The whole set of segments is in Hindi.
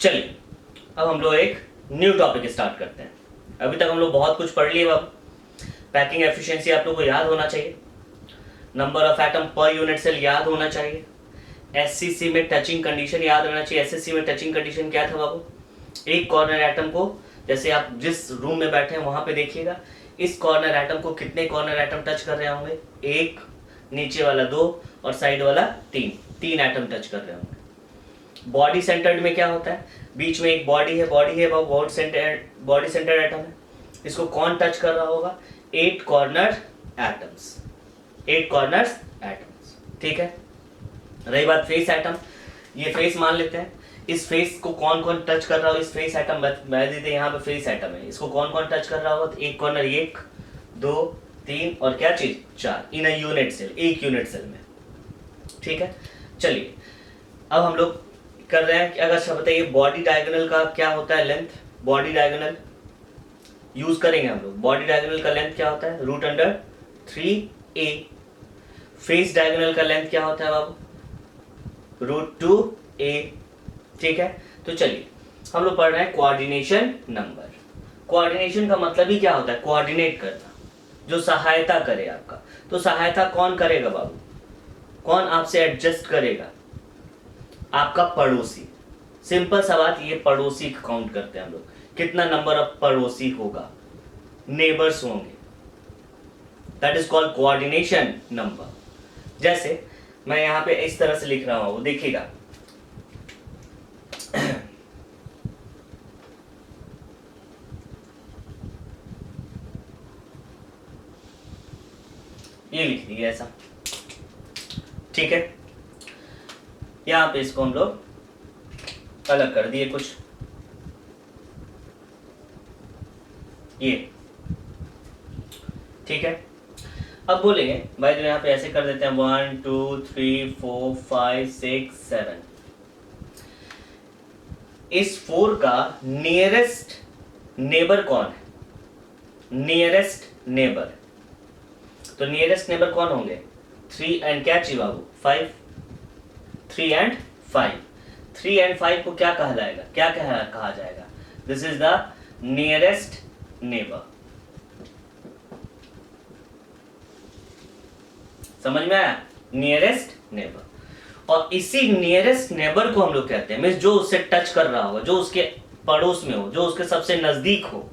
चलिए अब हम लोग एक न्यू टॉपिक स्टार्ट करते हैं। अभी तक हम लोग बहुत कुछ पढ़ लिए। अब पैकिंग एफिशिएंसी आप लोग को याद होना चाहिए, number of atom per unit cell याद होना चाहिए, एससीसी में टचिंग कंडीशन याद रहना चाहिए। एससीसी में टचिंग कंडीशन क्या था बाबू? एक कॉर्नर एटम को, जैसे आप जिस रूम में बैठे हैं वहां पे देखिएगा, इस कॉर्नर एटम को कितने कॉर्नर एटम टच कर रहे होंगे? एक, नीचे वाला दो और साइड वाला तीन एटम टच कर रहे होंगे। बॉडी सेंटर्ड में क्या होता है? बीच में एक बॉडी है बॉडी सेंटर्ड एटम है। इसको कौन टच कर रहा होगा? 8 कॉर्नर एटम्स, 8 कॉर्नर्स एटम्स। ठीक है, रही बात फेस एटम, ये फेस मान लेते हैं। इस फेस को कौन कौन टच कर रहा हो? इस फेस एटम मैं देते हैं, यहाँ पे फेस एटम है, इसको कौन कौन टच कर रहा होगा? एक कॉर्नर 1 2 3 और क्या चीज 4 इन यूनिट सेल, एक यूनिट सेल में। ठीक है, चलिए अब हम लोग कर रहे हैं कि अगर सब बताइए बॉडी डायगोनल का क्या होता है लेंथ? बॉडी डायगोनल यूज करेंगे हम लोग। बॉडी डायगोनल का लेंथ क्या होता है? √3a। फेस डायगोनल का लेंथ क्या होता है बाबू? √2a। ठीक है, तो चलिए हम लोग पढ़ रहे हैं कोऑर्डिनेशन नंबर। कोऑर्डिनेशन का मतलब ही क्या होता है? कोऑर्डिनेट करना, जो सहायता करे आपका। तो सहायता कौन करेगा बाबू? कौन आपसे एडजस्ट करेगा? आपका पड़ोसी। सिंपल सा बात, ये पड़ोसी काउंट करते हैं हम लोग। कितना नंबर ऑफ पड़ोसी होगा? नेबर्स होंगे, that is called coordination number. जैसे मैं यहां पे इस तरह से लिख रहा हूं, देखिएगा ये लिख दिया ऐसा। ठीक है, यहां पे इसको हम लोग अलग कर दिए कुछ, ये। ठीक है, अब बोलेंगे भाई जो यहाँ पे ऐसे कर देते हैं 1 2 3 4 5 6 7। इस 4 का नियरेस्ट नेबर कौन है? नियरेस्ट नेबर, तो नियरेस्ट नेबर कौन होंगे? 3 एंड क्या चाहिए बाबू? 5। 3 एंड 5, 3 एंड 5 को क्या कहा जाएगा? कहा जाएगा? This is the nearest neighbour. समझ में आया? Nearest neighbour. और इसी नियरेस्ट नेबर को हम लोग कहते हैं, मींस जो उससे टच कर रहा होगा, जो उसके पड़ोस में हो, जो उसके सबसे नजदीक हो,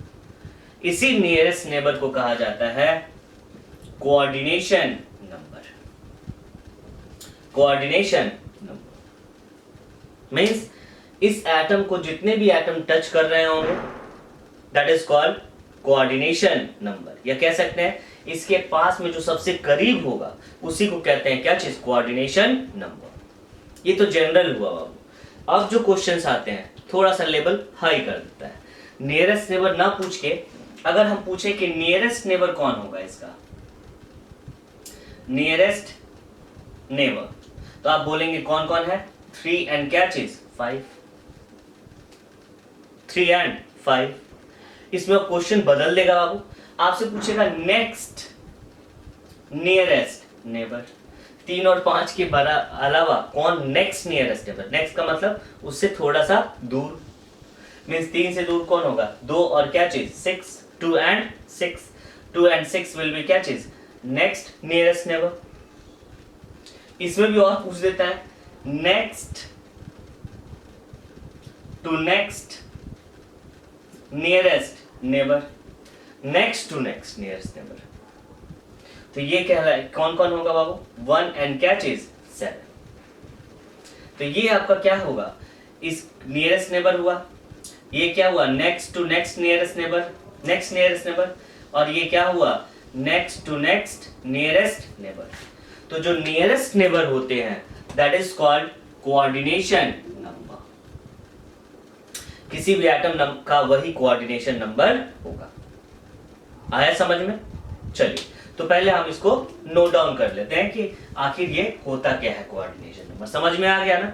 इसी नियरेस्ट नेबर को कहा जाता है coordination number. Coordination number means इस एटम को जितने भी एटम टच कर रहे होंगे, that is called coordination number. या कह सकते हैं इसके पास में जो सबसे करीब होगा उसी को कहते हैं क्या चीज? Coordination number. ये तो जनरल हुआ बाबू। अब जो क्वेश्चंस आते हैं थोड़ा सा लेवल हाई कर देता है। नियरेस्ट नेबर ना पूछ के अगर हम पूछे कि नियरेस्ट नेबर कौन होगा इसका, नियरेस्ट नेबर, तो आप बोलेंगे कौन कौन है? 3 एंड क्या चीज? 5। 3 एंड 5। इसमें क्वेश्चन बदल देगा बाबू, आपसे पूछेगा नेक्स्ट नियरेस्ट नेबर। 3 और 5 के अलावा कौन नेक्स्ट नियरेस्ट नेबर? नेक्स्ट का मतलब उससे थोड़ा सा दूर, मींस 3 से दूर कौन होगा? 2 और क्या चीज? 6। 2 एंड 6, 2 एंड 6 विल बी क्या चीज? Next nearest neighbour. इसमें भी और पूछ देता है next to next nearest neighbour, next to next nearest neighbour. तो ये क्या है? कौन कौन होगा बाबू? 1 एंड क्या चीज? 7। तो ये आपका क्या होगा? इस नियरेस्ट नेबर हुआ, ये क्या हुआ? Next to next nearest neighbour, next nearest neighbour. और ये क्या हुआ? Next to next nearest neighbour. तो जो नियरेस्ट नेबर होते हैं that is called coordination number. किसी भी एटम का वही कोऑर्डिनेशन नंबर होगा। आया समझ में? चलिए तो पहले हम इसको नोट डाउन कर लेते हैं कि आखिर ये होता क्या है कोऑर्डिनेशन नंबर। समझ में आ गया ना?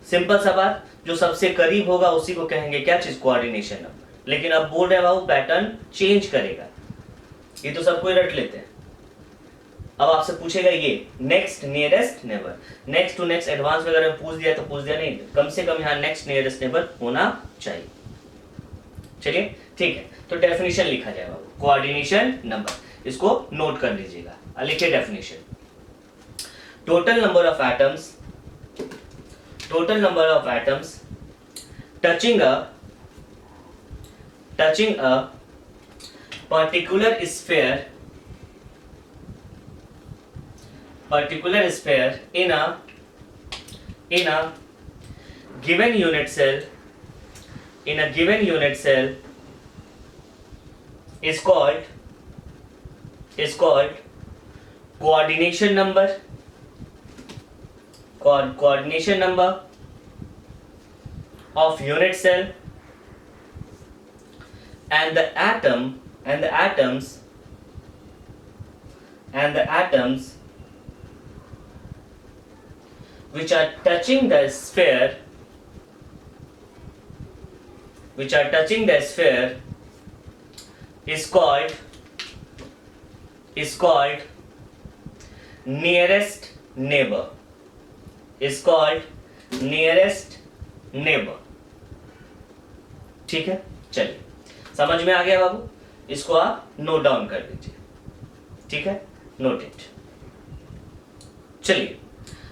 सिंपल सा बात, जो सबसे करीब होगा उसी को कहेंगे क्या चीज? Coordination number. लेकिन अब बोल रहे हैं बाबू पैटर्न चेंज करेगा, ये तो सब कोई रट लेते हैं। अब आपसे पूछेगा ये next nearest neighbour, next to next advance वगैरह पूछ दिया तो पूछ दिया, नहीं कम से कम यहाँ नेक्स्ट नियरेस्ट नेबर होना चाहिए। चलिए ठीक है, तो डेफिनेशन लिखा जाएगा कोऑर्डिनेशन नंबर, इसको नोट कर लीजिएगा। लिखिए definition, total number of atoms, total number of atoms touching a particular sphere in a given unit cell, in a given unit cell is called coordination number, coordination number of unit cell, and the atoms which are touching the sphere, is called nearest neighbor, is called nearest neighbour. ठीक है, चलिए समझ में आ गया बाबू, इसको आप नोट डाउन कर लीजिए। ठीक है, नोट इट। चलिए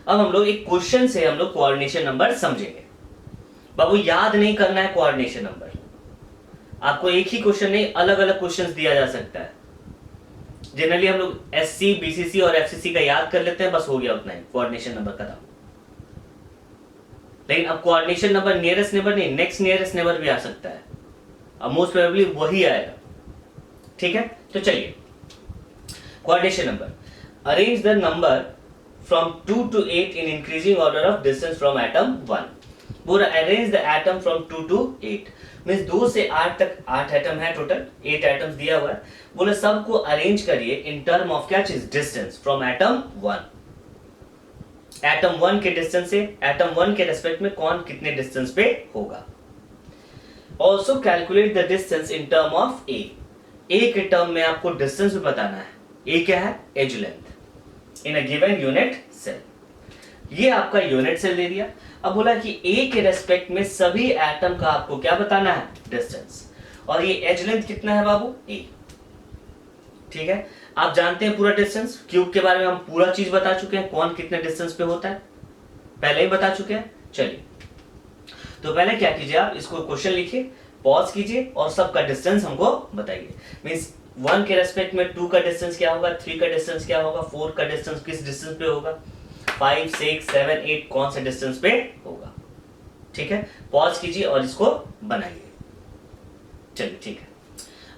अब हम लोग एक क्वेश्चन से हम लोग कोऑर्डिनेशन नंबर समझेंगे। बाबू याद नहीं करना है कोऑर्डिनेशन नंबर, आपको एक ही क्वेश्चन नहीं अलग अलग क्वेश्चन दिया जा सकता है। जनरली हम लोग एससी, बीसीसी और एफसीसी का याद कर लेते हैं, बस हो गया उतना ही, कोऑर्डिनेशन नंबर खत्म। लेकिन अब कोऑर्डिनेशन नंबर नियरेस्ट नेबर नहीं, नेक्स्ट नियरेस्ट नेबर भी आ सकता है, अब मोस्ट प्रोबेबली वही आएगा। ठीक है, तो चलिए coordination number, arrange the number from 2 to 8 in increasing order of distance from atom 1। बोला arrange the atom from 2 to 8, means 2 से 8 तक 8 एटम है, टोटल 8 एटम्स दिया हुआ है। बोले सबको अरेंज करिए इन टर्म ऑफ क्या चीज, डिस्टेंस फ्रॉम एटम 1। एटम 1 के डिस्टेंस से एटम 1 के रेस्पेक्ट में कौन कितने डिस्टेंस पे होगा। Also calculate the distance in term of A, A के टर्म में आपको डिस्टेंस भी बताना है। ए क्या है, edge length in a given unit cell, ये आपका यूनिट सेल दे दिया। अब बोला कि ए के रेस्पेक्ट में सभी एटम का आपको क्या बताना है, डिस्टेंस, और ये एज लेंथ कितना है बाबू, ए। ठीक है, आप जानते हैं पूरा डिस्टेंस, क्यूब के बारे में हम पूरा चीज बता चुके हैं, कौन कितने डिस्टेंस पे होता है पहले ही बता चुके हैं। चलिए तो पहले क्या कीजिए, आप इसको क्वेश्चन लिखिए, पॉज कीजिए और सबका डिस्टेंस हमको बताइए। मींस 1 के रेस्पेक्ट में 2 का डिस्टेंस क्या होगा, 3 का डिस्टेंस क्या होगा, 4 का डिस्टेंस किस डिस्टेंस पे होगा, 5, 6, 7, 8 कौन से डिस्टेंस पे होगा। ठीक है, पॉज कीजिए और इसको बनाइए। चलिए ठीक है,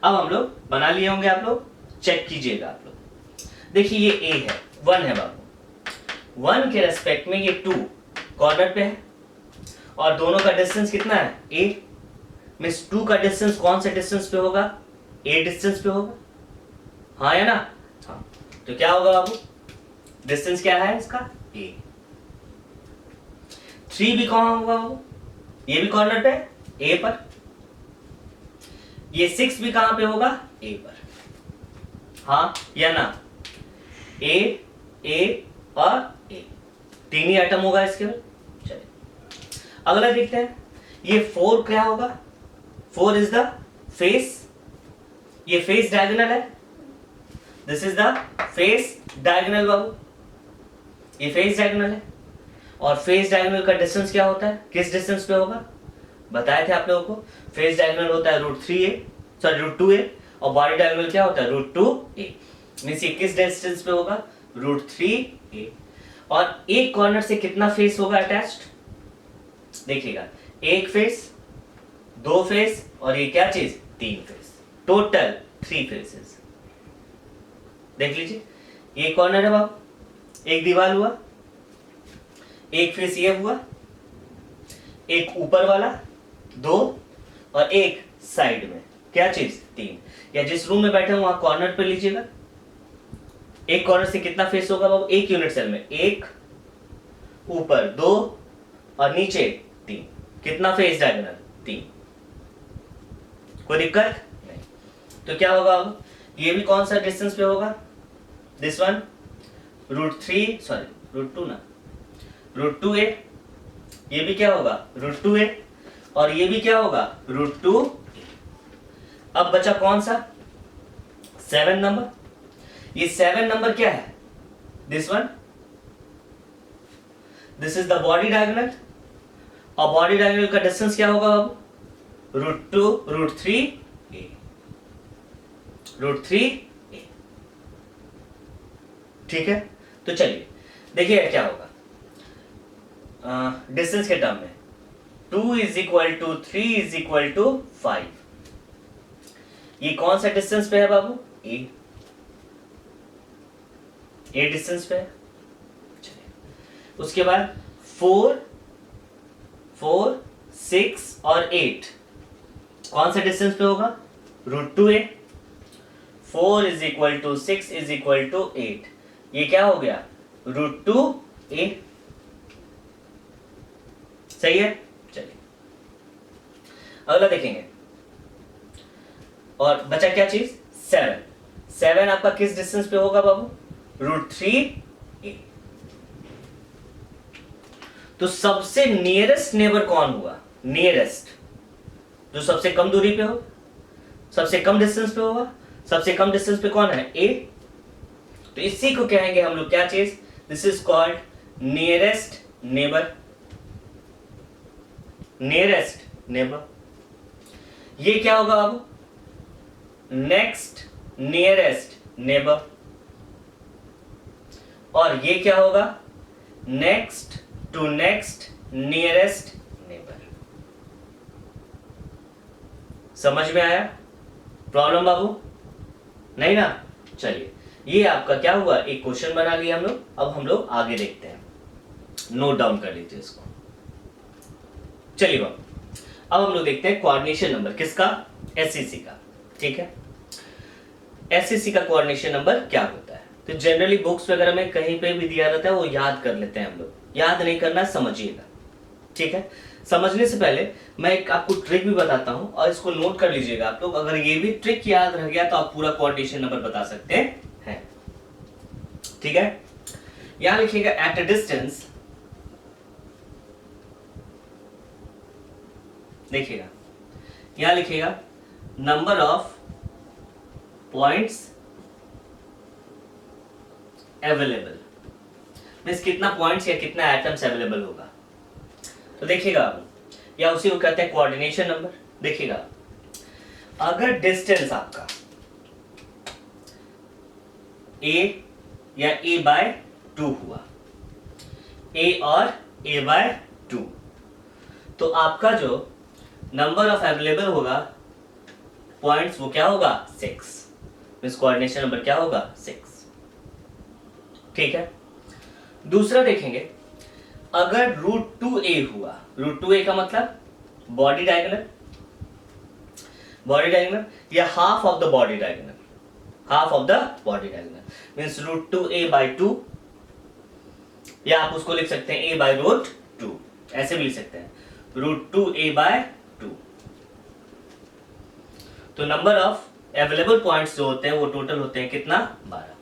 अब हम लोग बना लिए होंगे, आप लोग चेक कीजिएगा। आप लोग देखिए ये ए है, 1 है बाबू, 1 के रेस्पेक्ट में ये 2 कॉर्नर पे है और दोनों का डिस्टेंस कितना है, ए। मींस 2 का डिस्टेंस कौन से डिस्टेंस पे होगा, ए डिस्टेंस पे होगा, हाँ या ना, हाँ। तो क्या होगा बाबू, डिस्टेंस क्या है इसका, ए। 3 भी कहां होगा बाबू, ये भी कॉर्नर पे है, ए पर। ये 6 भी कहां पे होगा, ए पर, हाँ या ना, ए, ए और ए, 3 ही एटम होगा इसके में। चलिए अगला देखते हैं, ये 4 क्या होगा, 4 इज द फेस, ये फेस डायगोनल है, this is the face diagonal बाबू, ये फेस डायगोनल है। और फेस डायगोनल का डिस्टेंस क्या होता है, किस डिस्टेंस पे होगा, बताए थे आप लोगों को, फेस डायगोनल होता है √2a और बॉडी डायगोनल क्या होता है, √2a। मींस ये किस डिस्टेंस पे होगा, √3a। और एक कॉर्नर से कितना फेस होगा अटैच्ड, देखिएगा, एक फेस, 2 फेस और ये क्या चीज, 3 फेस, टोटल 3 फेसेस। देख लीजिए, ये कॉर्नर है बाबू, एक दीवार हुआ, एक फेस ये हुआ, एक ऊपर वाला 2 और एक साइड में क्या चीज, 3। या जिस रूम में बैठे हो वहां कॉर्नर पे लीजिएगा, एक कॉर्नर से कितना फेस होगा बाबू, एक यूनिट सेल में 1, ऊपर 2 और नीचे 3, कितना फेस डायगोनल, 3। कोई दिक्कत नहीं। तो क्या होगा बाबू, ये भी कौन सा डिस्टेंस पे होगा, दिस वन, रूट टू ए, ये भी क्या होगा रूट टू ए, और ये भी क्या होगा रूट टू। अब बचा कौन सा 7 नंबर, ये 7 नंबर क्या है this one, this is the body diagonal, और बॉडी डायगोनल का डिस्टेंस क्या होगा बाबू रूट टू रूट थ्री ए, रूट थ्री ए। ठीक है, तो चलिए देखिए क्या होगा डिस्टेंस के टर्म में 2 is equal to 3 is equal to 5। ये कौन सा डिस्टेंस पे है बाबू ए डिस्टेंस पे है। चलिए उसके बाद 4 6 और 8 कौन सा डिस्टेंस पे होगा root two A. 4 is equal to 6 is equal to 8, ये क्या हो गया रूट टू ए। सही है, चलिए अगला देखेंगे। और बचा क्या चीज 7 आपका किस डिस्टेंस पे होगा बाबू रूट थ्री ए। तो सबसे नियरेस्ट नेबर कौन हुआ, नियरेस्ट जो सबसे कम दूरी पे हो, सबसे कम डिस्टेंस पे होगा। सबसे कम डिस्टेंस पे कौन है ए, तो इसी को कहेंगे हम लोग क्या चीज, this is called nearest neighbour, nearest neighbour. ये क्या होगा बाबू नेक्स्ट नियरेस्ट नेबर, और ये क्या होगा next to next nearest neighbour. समझ में आया प्रॉब्लम बाबू, नहीं ना। चलिए ये आपका क्या हुआ एक क्वेश्चन बना लिया हम लोग। अब हम लोग आगे देखते हैं, नोट डाउन कर लीजिए इसको। चलिए बाबू अब हम लोग देखते हैं कोऑर्डिनेशन नंबर किसका, एससीसी का। ठीक है, एससीसी का कोऑर्डिनेशन नंबर क्या होता है, तो जनरली बुक्स वगैरह में कहीं पे भी दिया रहता है, वो याद कर लेते हैं हम लोग। याद नहीं करना, समझिएगा। ठीक है, समझने से पहले मैं एक आपको ट्रिक भी बताता हूं, और इसको नोट कर लीजिएगा आप लोग। अगर ये भी ट्रिक याद रह गया तो आप पूरा कोऑर्डिनेशन नंबर बता सकते हैं। ठीक है, यहां लिखिएगा एट अ डिस्टेंस, देखिएगा यहां लिखिएगा number of points available, means कितना पॉइंट्स या कितना एटम्स अवेलेबल होगा। तो देखिएगा या उसी को कहते हैं कोऑर्डिनेशन नंबर। देखिएगा अगर डिस्टेंस आपका a या a/2 हुआ, a और a/2, तो आपका जो नंबर ऑफ अवेलेबल होगा पॉइंट्स वो क्या होगा 6, मीन्स कोऑर्डिनेशन नंबर क्या होगा 6। ठीक है, दूसरा देखेंगे अगर रूट टू ए हुआ, रूट टू ए का मतलब बॉडी डायगोनल, बॉडी डायगोनल या half of the body diagonal, half of the body diagonal means root two A by two, या आप उसको लिख सकते हैं a बाई रूट टू, ऐसे भी लिख सकते हैं root two A by two. तो नंबर ऑफ अवेलेबल पॉइंट्स जो होते हैं वो टोटल होते हैं कितना 12।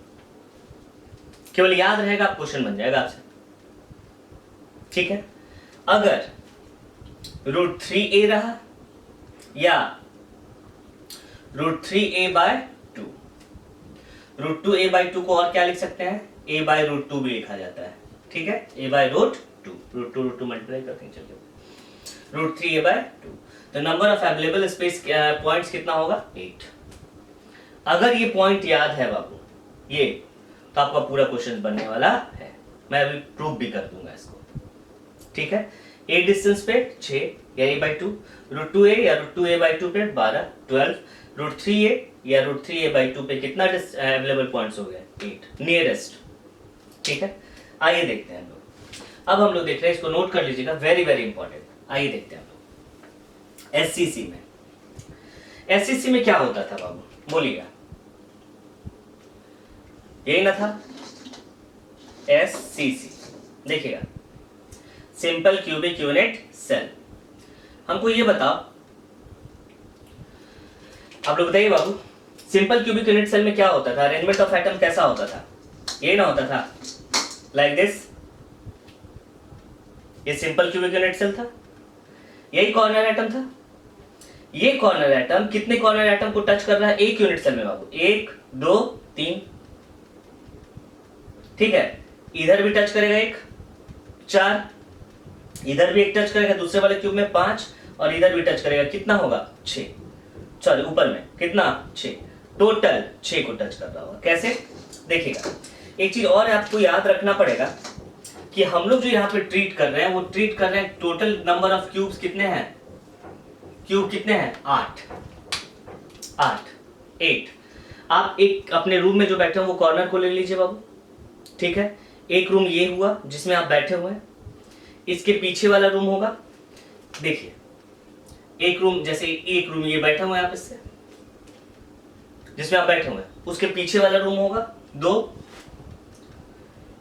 केवल याद रहेगा, क्वेश्चन बन जाएगा आपसे। ठीक है, अगर रूट थ्री ए रहा या root three A by two, root two A by two को और क्या लिख सकते हैं a बाय रूट टू भी लिखा जाता है। ठीक है, a by root two multiply करते हैं, चलिए root three A by two. तो number of available space points कितना होगा 8। अगर ये पॉइंट याद है बाबू ये, तो आपका पूरा क्वेश्चन बनने वाला है। मैं अभी प्रूफ भी कर दूंगा इसको। ठीक है, ए डिस्टेंस पे 6 या a by two, root two A या root two A by two पे 12 12, रूट थ्री ए या root three A by two पे कितना अवेलेबल पॉइंट्स हो गए 8, नियरेस्ट। ठीक है, आइए देखते हैं हम लोग। अब हम लोग देख रहे हैं, इसको नोट कर लीजिएगा, वेरी वेरी इंपॉर्टेंट। आइए देखते हैं हम लोग एससीसी में। एससीसी में क्या होता था बाबू, बोलिएगा, यही ना था एससीसी। देखिएगा सिंपल क्यूबिक यूनिट सेल। हमको ये बताओ, आप लोग बताइए बाबू, सिंपल क्यूबिक यूनिट सेल में क्या होता था, अरेंजमेंट ऑफ एटम कैसा होता था, यही ना होता था। Like this. ये सिंपल क्यूबिक यूनिट सेल था, यही कॉर्नर एटम था। ये कॉर्नर एटम कितने कॉर्नर एटम को टच कर रहा है एक यूनिट सेल में बाबू? 1 2 3, ठीक है। इधर भी टच करेगा एक, 4, इधर भी एक टच करेगा दूसरे वाले क्यूब में 5, और इधर भी टच करेगा, कितना होगा 6, सॉरी ऊपर में कितना 6, टोटल 6 को टच कर रहा होगा। कैसे देखिएगा, एक चीज और आपको याद रखना पड़ेगा कि हम लोग जो यहाँ पे ट्रीट कर रहे हैं वो ट्रीट कर रहे हैं टोटल नंबर ऑफ क्यूब्स कितने हैं, क्यूब कितने हैं 8। आप एक अपने रूम में जो बैठे हो वो कॉर्नर को ले लीजिए बाबू, ठीक है। एक रूम ये हुआ जिसमें आप बैठे हुए हैं, इसके पीछे वाला रूम होगा, देखिए एक रूम, जैसे एक रूम ये बैठा हुआ है आप इससे जिसमें आप बैठे हुए हैं, उसके पीछे वाला रूम होगा 2,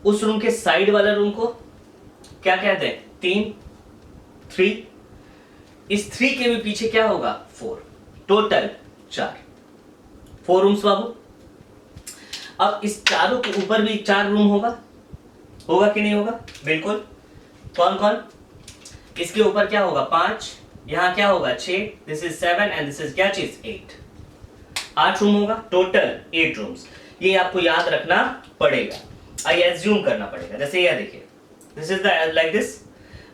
उस रूम के साइड वाला रूम को क्या कहते हैं 3, इस 3 के भी पीछे क्या होगा 4, टोटल 4 रूम्स बाबू। अब इस चारों के ऊपर भी 4 रूम होगा कि नहीं होगा? बिल्कुल। कौन कौन? इसके ऊपर क्या होगा 5, यहां क्या होगा 6, this is 7 and this is क्या चीज 8, 8 रूम होगा, टोटल 8 रूम्स। ये आपको याद रखना पड़ेगा, आई एज्यूम करना पड़ेगा। जैसे ये देखिए, this is the like this.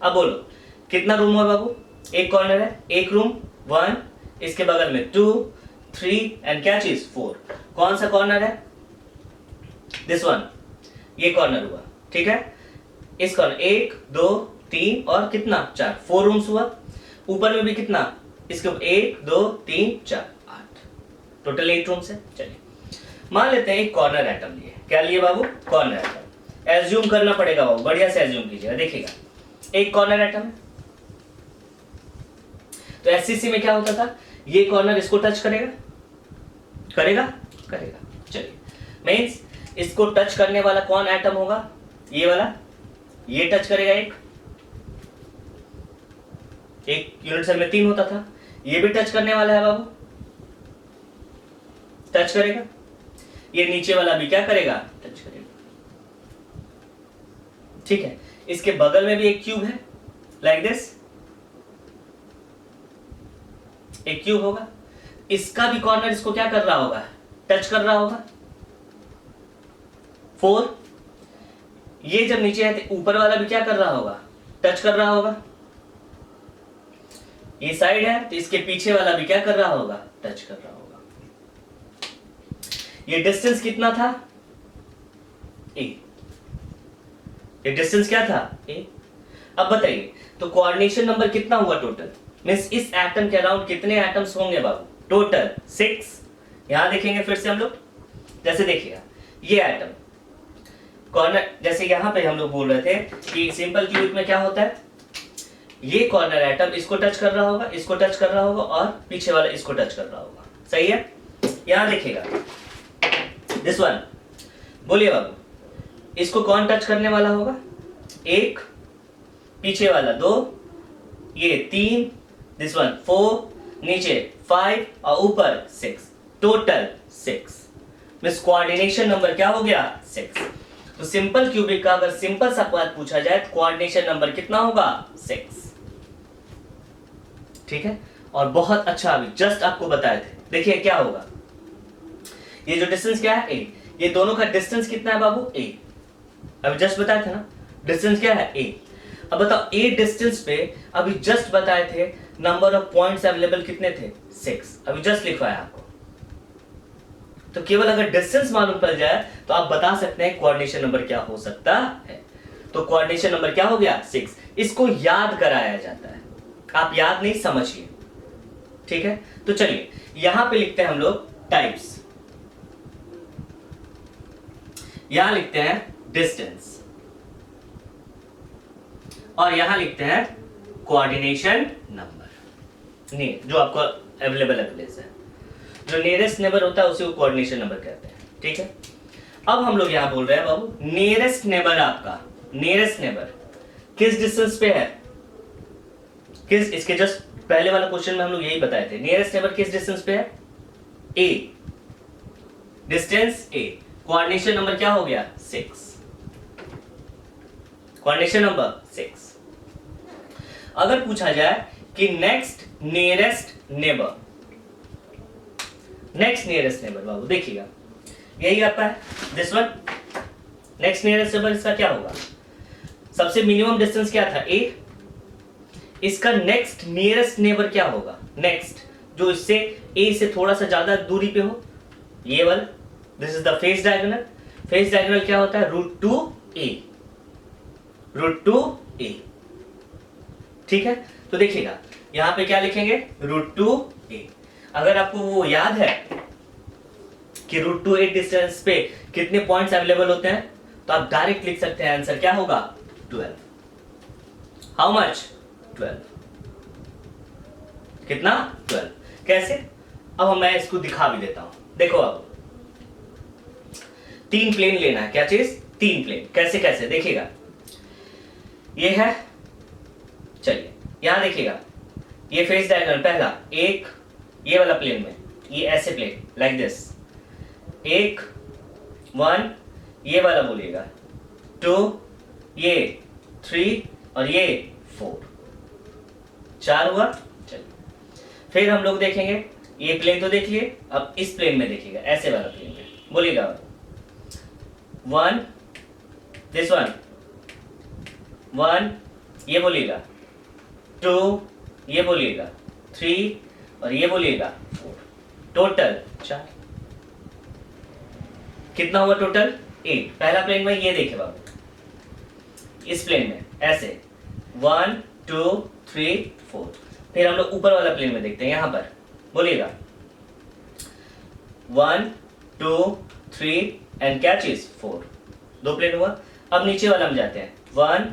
अब बोलो कितना रूम हुआ बाबू? एक कॉर्नर है, एक रूम 1, इसके बगल में 2 3 एंड क्या चीज 4। कौन सा कॉर्नर है? दिस वन, ये कॉर्नर हुआ, ठीक है। इस कॉर्नर 1 2 3 और कितना 4, 4 रूम्स हुआ। ऊपर में भी कितना, इसके 1 2 3 4 8, टोटल 8 रूम्स है। चलिए मान लेते हैं एक कॉर्नर एटम लिए। क्या लिए बाबू? Corner atom. एज्यूम करना पड़ेगा बाबू, बढ़िया से एज्यूम कीजिएगा। देखिएगा एक कॉर्नर एटम है, तो एससीसी में क्या होता था, ये कॉर्नर इसको टच करेगा, चलिए मींस इसको टच करने वाला कौन एटम होगा? ये वाला, ये टच करेगा एक यूनिट सेल में 3 होता था, ये भी टच करने वाला है बाबू, टच करेगा। ये नीचे वाला भी क्या करेगा? टच करेगा, ठीक है। इसके बगल में भी एक क्यूब है लाइक दिस, एक क्यूब होगा, इसका भी कॉर्नर इसको क्या कर रहा होगा? टच कर रहा होगा 4। ये जब नीचे है तो ऊपर वाला भी क्या कर रहा होगा? टच कर रहा होगा। ये साइड है तो इसके पीछे वाला भी क्या कर रहा होगा? टच कर रहा होगा। ये डिस्टेंस कितना था? ए। ये डिस्टेंस क्या था? ए। अब बताइए तो कोऑर्डिनेशन नंबर कितना हुआ टोटल? मींस इस एटम के अराउंड कितने एटम्स होंगे बाबू? टोटल 6। यहां देखेंगे फिर से हम लोग, जैसे देखिएगा ये एटम कॉर्नर, जैसे यहां पे हम लोग बोल रहे थे कि सिंपल क्यूबिक में क्या होता है, ये कॉर्नर एटम इसको टच कर रहा होगा, इसको टच कर रहा होगा और पीछे वाला इसको टच कर रहा होगा, सही है। यहां देखिएगा दिस वन, बोलिए बाबू इसको कौन टच करने वाला होगा? 1, पीछे वाला 2, ये 3, दिस वन 4, नीचे 5 और ऊपर 6, टोटल 6। मींस कोऑर्डिनेशन नंबर क्या हो गया? 6। तो सिंपल क्यूबिक का अगर सिंपल सा बात पूछा जाए तो कोऑर्डिनेशन नंबर कितना होगा? 6, ठीक है। और बहुत अच्छा अभी जस्ट आपको बताए थे, देखिए क्या होगा। ये जो डिस्टेंस क्या है? ए। ये दोनों का डिस्टेंस कितना है बाबू? ए। अभी जस्ट बताए थे ना, डिस्टेंस क्या है? ए। अब बताओ ए डिस्टेंस पे अभी जस्ट बताए थे नंबर ऑफ पॉइंट्स अवेलेबल कितने थे? 6। अभी जस्ट लिखवाया आपको। तो केवल अगर डिस्टेंस मालूम पड़ जाए तो आप बता सकते हैं कोऑर्डिनेशन नंबर क्या हो सकता है। तो कोऑर्डिनेशन नंबर क्या हो गया? 6। इसको याद कराया जाता है, आप याद नहीं समझिए, ठीक है। तो चलिए यहां पे लिखते हैं हम लोग टाइप्स, यहां लिखते हैं डिस्टेंस और यहां लिखते हैं कोऑर्डिनेशन नंबर, नहीं जो आपको अवेलेबल है प्लेस है। जो नियरेस्ट नेबर होता है उसे कोऑर्डिनेशन नंबर कहते हैं, ठीक है। अब हम लोग यहां बोल रहे हैं बाबू नियरेस्ट नेबर, आपका नियरेस्ट नेबर किस डिस्टेंस पे है? किस, इसके जस्ट पहले वाला क्वेश्चन में हम लोग यही बताए थे, नियरेस्ट नेबर किस डिस्टेंस पे है? ए, डिस्टेंस ए। कोऑर्डिनेशन नंबर क्या हो गया? 6, कोऑर्डिनेशन नंबर 6। अगर पूछा जाए कि next nearest neighbour, next nearest neighbour बाबू देखिएगा यही आपका है, this one next nearest neighbour. इसका क्या होगा, सबसे मिनिमम डिस्टेंस क्या था a, इसका नेक्स्ट नियरेस्ट नेबर क्या होगा, नेक्स्ट जो इससे a से थोड़ा सा ज्यादा दूरी पे हो, ये वाला, this is the face diagonal. Face diagonal क्या होता है, √2a, √2a। ठीक है, तो देखिएगा यहां पे क्या लिखेंगे, √2a। अगर आपको वो याद है कि √2a डिस्टेंस पे कितने पॉइंट्स अवेलेबल होते हैं, तो आप डायरेक्ट लिख सकते हैं आंसर क्या होगा, 12। How much, 12। कितना, 12। कैसे, अब मैं इसको दिखा भी देता हूं। देखो अब 3 प्लेन लेना है, क्या चीज, 3 प्लेन। कैसे कैसे देखिएगा, ये है, चलिए यहां देखिएगा, ये फेस डायगोनल पहला एक, ये वाला प्लेन में, ये ऐसे प्लेन लाइक दिस, 1 1, ये वाला बोलिएगा 2, ये 3 और ये 4, 4 हुआ। चलिए फिर हम लोग देखेंगे, ये प्लेन तो देखिए, अब इस प्लेन में देखिएगा, ऐसे वाला प्लेन में बोलिएगा 1, दिस वन 1, ये बोलिएगा 2, ये बोलिएगा 3 और ये बोलिएगा 4, टोटल 4। कितना हुआ टोटल, 8। पहला प्लेन में ये देखे बाबू, इस प्लेन में ऐसे 1 2 3 4। फिर हम लोग ऊपर वाला प्लेन में देखते हैं, यहां पर बोलिएगा 1 2 3 एंड क्या चीज, 4। 2 प्लेन हुआ। अब नीचे वाला में जाते हैं, 1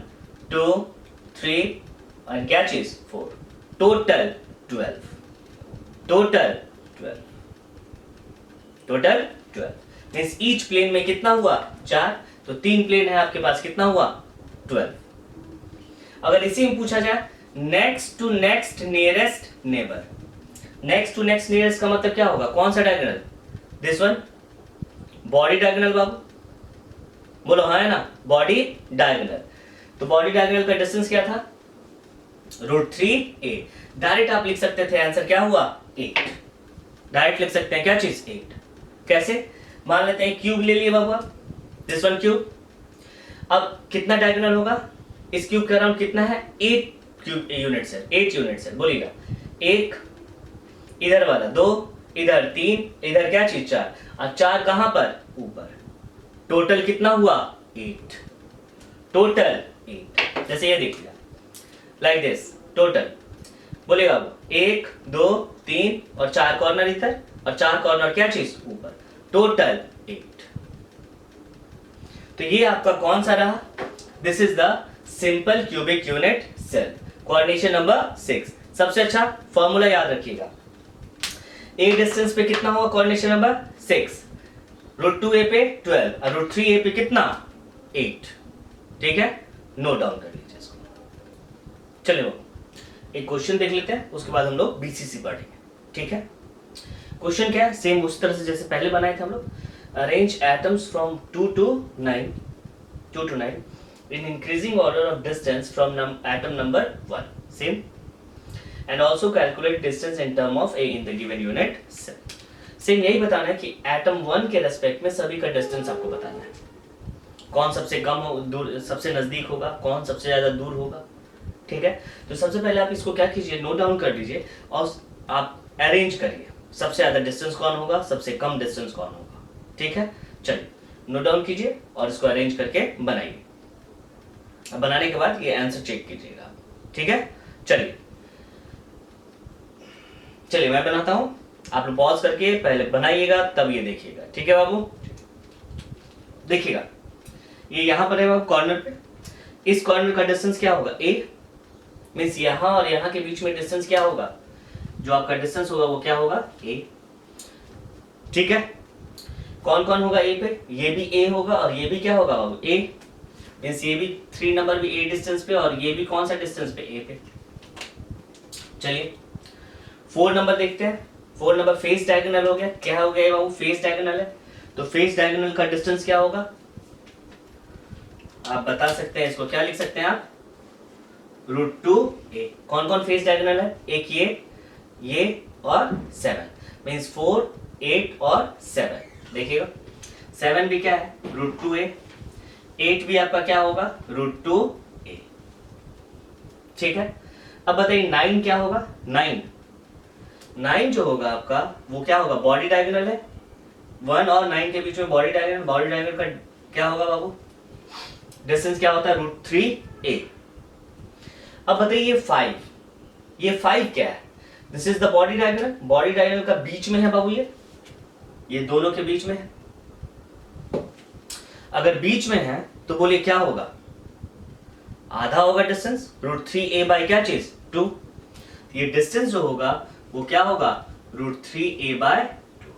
2 3 एंड क्या चीज, 4। Total 12, total 12, total 12 means each plane में कितना हुआ, 4। तो 3 प्लेन है आपके पास, कितना हुआ, 12। अगर इसी में पूछा जाए next to next nearest neighbour, next to next nearest का मतलब क्या होगा, कौन सा diagonal, this one, body diagonal बाबू, बोलो हाँ है ना, बॉडी डायगोनल। तो बॉडी डायगोनल का डिस्टेंस क्या था, √3a। डायरेक्ट आप लिख सकते थे आंसर क्या हुआ, 8। डायरेक्ट लिख सकते हैं क्या चीज, 8। कैसे, मान लेते हैं क्यूब ले लिए बाबू, दिस वन क्यूब। अब कितना डायगोनल होगा, इस क्यूब का राउंड कितना है, 8 क्यूब यूनिट्स है, 8 यूनिट्स है, बोलिएगा 1, इधर वाला 2, इधर 3, इधर क्या चीज 4, और 4 कहां पर, ऊपर। टोटल कितना हुआ, 8, टोटल 8। जैसे ये देखिएगा लाइक दिस, टोटल बोलेगा वो 1 2 3 और 4 कॉर्नर इधर और 4 कॉर्नर क्या चीज, ऊपर, टोटल 8। तो ये आपका कौन सा रहा, this is the simple cubic unit cell, coordination number 6। सबसे अच्छा फॉर्मूला याद रखिएगा, ए डिस्टेंस पे कितना हुआ, कोऑर्डिनेशन नंबर 6, √2a पे 12 और √3a पे कितना, 8। ठीक है, नोट डाउन कर लीजिए इसको। चलिए एक क्वेश्चन देख लेते हैं, उसके बाद हम लोग बीसीसी पढ़ेंगे। ठीक है, क्वेश्चन क्या है, सेम उस तरह से जैसे पहले बनाए थे हम लोग, arrange atoms from 2 to 9 in increasing order of distance from atom number 1, same, and also calculate distance in term of a in the given unit cell। Same यही बताना है कि एटम 1 के रेस्पेक्ट में सभी का डिस्टेंस आपको बताना है, कौन सबसे कम दूर, सबसे नजदीक होगा, कौन सबसे ज्यादा दूर होगा। ठीक है, तो सबसे पहले आप इसको क्या कीजिए, नोट डाउन कर लीजिए और आप अरेंज करिए, सबसे ज्यादा डिस्टेंस कौन होगा, सबसे कम डिस्टेंस कौन होगा। ठीक है, चलिए नोट डाउन कीजिए और इसको अरेंज करके बनाइए। बनाने के बाद ये आंसर चेक कीजिएगा। ठीक है, चलिए चलिए मैं बनाता हूं, आप लोग पॉज करके पहले बनाइएगा तब ये देखिएगा। ठीक है बाबू, देखिएगा ये यहां पर है बाबू कॉर्नर पे, इस कॉर्नर का डिस्टेंस क्या होगा, a मींस यहां और यहां के बीच में डिस्टेंस क्या होगा, जो आपका डिस्टेंस होगा वो क्या होगा, a। ठीक है, कौन कौन होगा a पे, ये भी a होगा और ये भी क्या होगा बाबू, a मींस ये भी 3 नंबर भी a डिस्टेंस पे और ये भी कौन सा डिस्टेंस पे, a पे। चलिए 4 नंबर देखते हैं, 4 नंबर फेस डायगोनल हो गया, क्या हो गया बाबू, फेस डायगोनल है, तो फेस डायगोनल का डिस्टेंस क्या होगा, आप बता सकते हैं इसको, क्या लिख सकते हैं आप, √2a। कौन कौन फेस डायगोनल है, एक ये और 7, मीन्स 4, 8 और 7। देखिएगा 7 भी क्या है, √2a, 8 भी आपका क्या होगा, √2a। ठीक है, अब बताइए 9 क्या होगा, 9 जो होगा आपका वो क्या होगा, बॉडी डायगोनल है, 1 और 9 के बीच में बॉडी डायगोनल का क्या होगा बाबू, डिस्टेंस क्या होता है, √3a। अब बताइए ये 5 क्या है, this is the body diagonal का बीच में है बाबू, ये दोनों के बीच में है। अगर बीच में है तो बोलिए क्या होगा, आधा होगा डिस्टेंस, √3a बाई क्या चीज, 2। ये डिस्टेंस जो होगा वो क्या होगा, √3a बाय 2।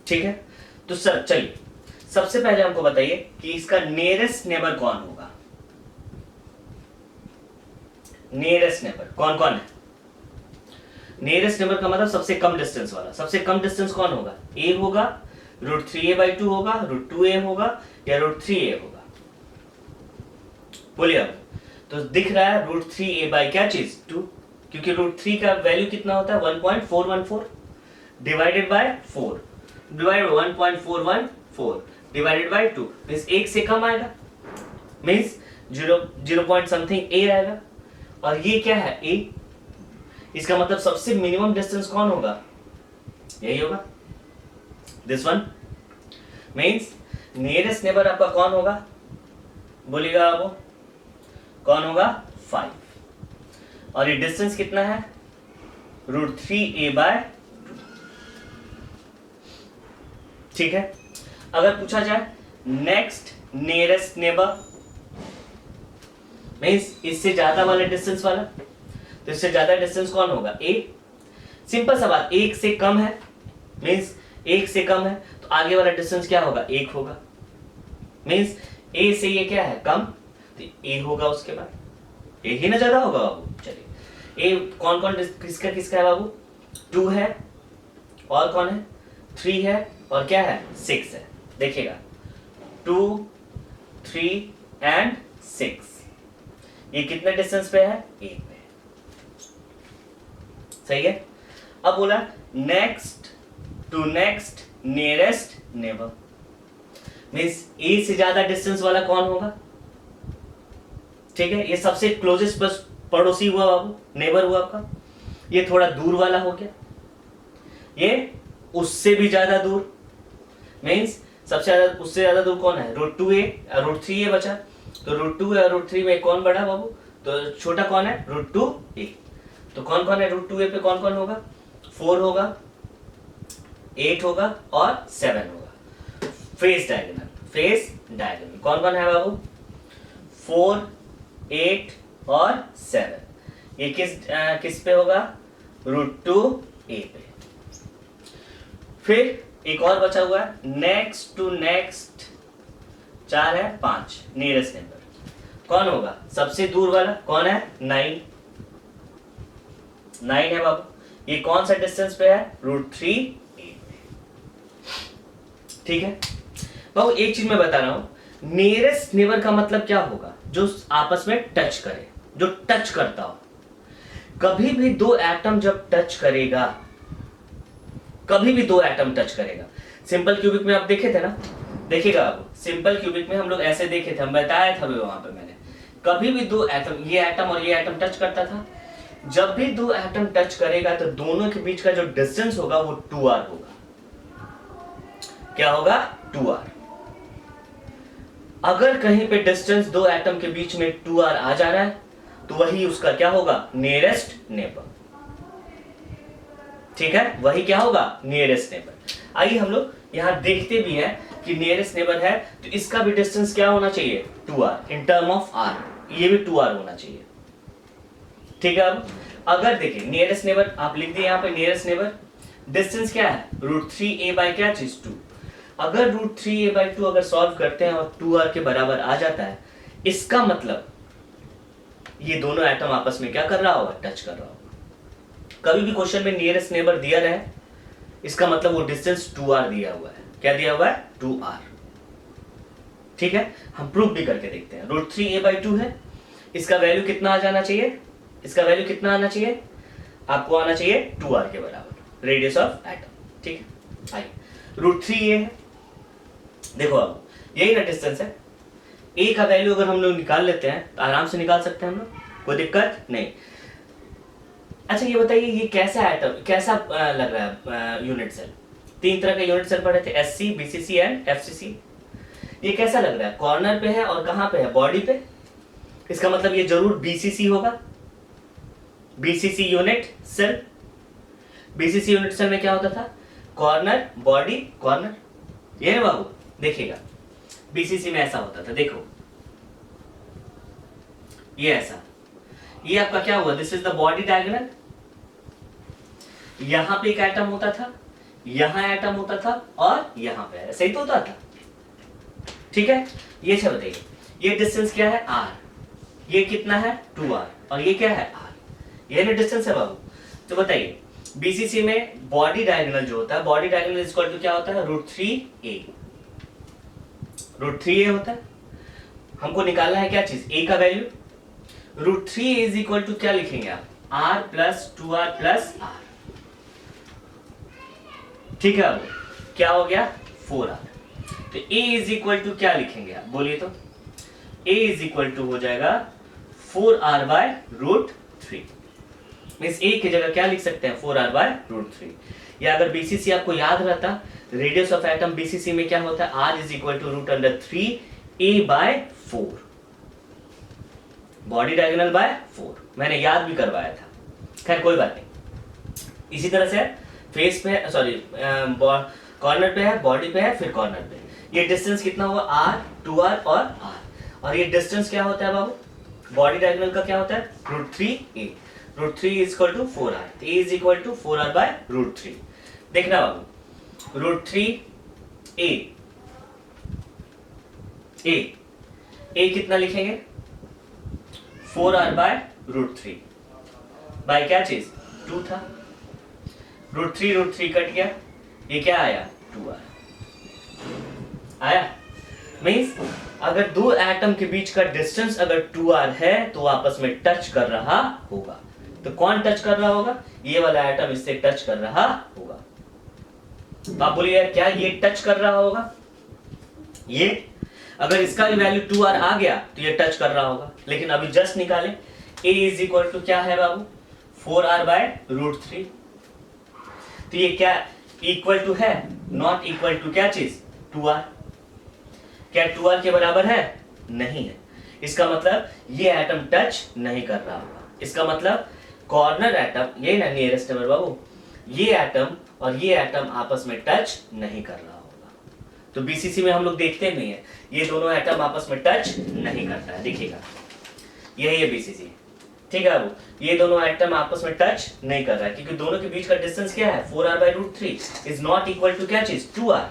ठीक है, तो सर चलिए सबसे पहले हमको बताइए कि इसका नियरेस्ट नेबर कौन होगा, नियरेस्ट नेबर कौन कौन है, नियरेस्ट नेबर का मतलब सबसे कम डिस्टेंस वाला, सबसे कम डिस्टेंस कौन होगा, a होगा, √3a बाई 2 होगा, √2a होगा या √3a होगा, बोलिए अब। तो दिख रहा है √3a बाई क्या चीज, 2, क्योंकि √3 का वैल्यू कितना होता है, 1.414 divided by 4, divide 1.414 divided by 2, means 1 से कम आएगा, मींस 0 पॉइंट समथिंग a आएगा। और ये क्या है, a, इसका मतलब सबसे मिनिमम डिस्टेंस कौन होगा, यही होगा, this one. Means nearest neighbour आपका कौन होगा, बोलिएगा आप, कौन होगा, 5। और ये डिस्टेंस कितना है, √3a बाय 2। ठीक है, अगर पूछा जाए नेक्स्ट नियरेस्ट नेबर, मींस इससे ज्यादा वाला डिस्टेंस वाला, तो इससे ज्यादा डिस्टेंस कौन होगा, a। सिंपल सा बात, 1 से कम है, मींस 1 से कम है तो आगे वाला डिस्टेंस क्या होगा, 1 होगा, मींस a से ये क्या है, कम, तो a होगा, उसके बाद a ही ना ज्यादा होगा बाबू। चलिए a कौन कौन किसका किसका है बाबू, 2 है और कौन है, 3 है और क्या है, 6 है। देखिएगा 2, 3 एंड 6, ये कितने डिस्टेंस पे है, 1 पे। सही है, अब बोला next to next nearest neighbour, means A से ज्यादा डिस्टेंस वाला कौन होगा, ठीक है, ये सबसे क्लोजेस्ट बस पड़ोसी हुआ बाबू, नेबर हुआ आपका। ये थोड़ा दूर वाला हो गया, ये उससे भी ज्यादा दूर, मींस सबसे ज्यादा, उससे ज्यादा दूर कौन है, √2a, √3a बचा, तो √2 और √3 में कौन बड़ा बाबू, तो छोटा कौन है, √2a। तो कौन कौन है √2a पे, कौन कौन होगा, 4 होगा, 8 होगा और 7 होगा। फेस डायगोनल कौन कौन है बाबू, 4, 8 और 7। ये किस पे होगा, √2a पे। फिर एक और बचा हुआ है नेक्स्ट टू नेक्स्ट, 4 है, 5 नियरेस्ट नेबर कौन होगा, सबसे दूर वाला कौन है, 9 है बाबू। ये कौन सा डिस्टेंस पे है, √3a। ठीक है बाबू, एक चीज मैं बता रहा हूं, नियरेस्ट नेबर का मतलब क्या होगा, जो आपस में टच करे, जो टच करता हो। कभी भी दो एटम जब टच करेगा, कभी भी दो एटम टच करेगा, सिंपल क्यूबिक में आप देखे थे ना, देखिएगा आप, सिंपल क्यूबिक में हम लोग ऐसे देखे थे, हम बताया था वहां पे मैंने, कभी भी दो एटम, ये एटम और ये एटम टच करता था, जब भी दो एटम टच करेगा तो दोनों के बीच का जो डिस्टेंस होगा वो 2r होगा। क्या होगा, 2r। अगर कहीं पे डिस्टेंस दो एटम के बीच में 2r आ जा रहा है तो वही उसका क्या होगा, नियरेस्ट नेबर। ठीक है, वही क्या होगा, नियरेस्ट नेबर। आइए हम लोग यहां देखते भी हैं कि नियरेस्ट नेबर है तो इसका भी डिस्टेंस क्या होना चाहिए, 2r in term of r, ये भी 2r होना चाहिए। ठीक है, अब अगर देखिए नियरेस्ट नेबर आप लिख दिए यहां पे, नियरेस्ट नेबर डिस्टेंस क्या है, √3a बाय क्या चीज, 2। अगर √3a बाय 2 अगर सॉल्व करते हैं और 2r के बराबर आ जाता है, इसका मतलब ये दोनों एटम आपस में क्या कर रहा होगा, टच कर रहा होगा। कभी भी क्वेश्चन में नियरेस्ट नेबर दिया रहे, इसका मतलब वो डिस्टेंस 2r दिया हुआ है। क्या दिया हुआ है, 2r। ठीक है, हम प्रूफ भी करके देखते हैं। √3a/2 है, इसका वैल्यू कितना आ जाना चाहिए, इसका वैल्यू कितना आना चाहिए, आपको आना चाहिए 2r के बराबर, रेडियस ऑफ एटम। ठीक है, आइए √3a है, देखो अब यही ना डिस्टेंस है, a का वैल्यू अगर हम लोग निकाल लेते हैं तो आराम से निकाल सकते हैं हम लोग, कोई दिक्कत नहीं। अच्छा ये बताइए, ये कैसा एटम, कैसा लग रहा है यूनिट सेल? 3 तरह के यूनिट सेल पढ़े थे, SC, BCC एंड FCC। ये कैसा लग रहा है? कॉर्नर पे है और कहां पे है? बॉडी पे। इसका मतलब ये जरूर BCC होगा, BCC unit cell. BCC unit cell में क्या होता था? कॉर्नर, बॉडी, कॉर्नर, ये ना बाबू, देखिएगा BCC में ऐसा होता था, देखो ये ऐसा, ये आपका क्या हुआ, this is the body diagonal, यहां पे एक एटम होता था, यहां एटम होता था और यहां पे, ऐसे ही तो होता था। ठीक है, ये अच्छा बताइए, ये डिस्टेंस क्या है? r, ये कितना है? 2r, और ये क्या है? r, ये ना डिस्टेंस है बाबू। तो बताइए BCC में बॉडी डायगोनल जो होता है, body diagonal is equal to क्या होता है? √3a, √3a होता है। हमको निकालना है क्या चीज? a का value. √3a is equal to क्या लिखेंगे आप? r plus 2r plus r। ठीक है, अब क्या हो गया? 4r। तो a इज इक्वल टू क्या लिखेंगे आप? बोलिए तो। a इज इक्वल टू हो जाएगा 4r/√3। मींस a की जगह क्या लिख सकते हैं? 4r/√3। या अगर BCC आपको याद रहता, रेडियस ऑफ एटम BCC में क्या होता है? r is equal to √3a/4, body diagonal by 4। मैंने याद भी करवाया था, खैर कोई बात नहीं। इसी तरह से फेस पे, सॉरी कॉर्नर पे है, बॉडी पे है, फिर कॉर्नर पे। ये डिस्टेंस कितना हुआ? r, 2r और r। और ये डिस्टेंस क्या होता है बाबू? बॉडी डायगोनल का क्या होता है? √3a। √3 is equal to 4r, a is equal to 4r/√3। देखना बाबू, √3a, a कितना लिखेंगे? 4r/√3 बाय क्या चीज? 2 था, √3 कट गया, ये क्या आया? 2r आया। मींस अगर दो एटम के बीच का डिस्टेंस अगर 2r है तो आपस में टच कर रहा होगा। तो कौन टच कर रहा होगा? ये वाला एटम इससे टच कर रहा होगा। तो आप बोलिए क्या ये टच कर रहा होगा? ये अगर इसका भी वैल्यू 2r आ गया तो ये टच कर रहा होगा। लेकिन अभी जस्ट निकाले, a इज इक्वल टू क्या है बाबू? 4r/√3। तो ये क्या इक्वल टू है? नॉट इक्वल टू क्या चीज? 2r। क्या 2r के बराबर है? नहीं है। इसका मतलब ये एटम टच नहीं कर रहा होगा। इसका मतलब कॉर्नर एटम, ये ना नियरेस्ट नेबर बाबू, ये एटम और ये एटम आपस में टच नहीं कर रहा होगा। तो BCC में हम लोग देखते नहीं है, ये दोनों एटम आपस में टच नहीं करता है। देखिएगा यही है BCC, ठीक है बाबू, ये दोनों एटम आपस में टच नहीं कर रहा है क्योंकि दोनों के बीच का डिस्टेंस क्या है? 4r/√3 is not equal to क्या चीज? 2r।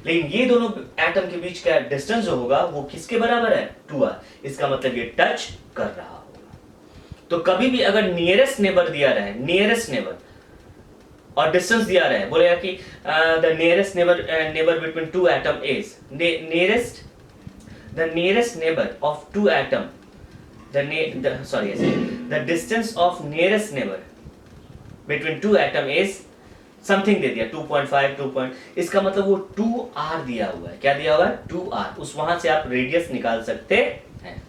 लेकिन ये दोनों एटम के बीच का डिस्टेंस जो होगा वो किसके बराबर है? 2r। इसका मतलब ये टच कर रहा होगा। तो कभी भी अगर नियरेस्ट नेबर दिया रहे, नियरेस्ट नेबर और डिस्टेंस दिया रहे, बोलेगा कि the nearest neighbour between two atom is the nearest neighbour of two atom, the distance of nearest neighbor between two atom is something दे दिया 2.5 2. इसका मतलब वो 2r दिया हुआ है। क्या दिया हुआ है? 2r। उस वहां से आप रेडियस निकाल सकते हैं।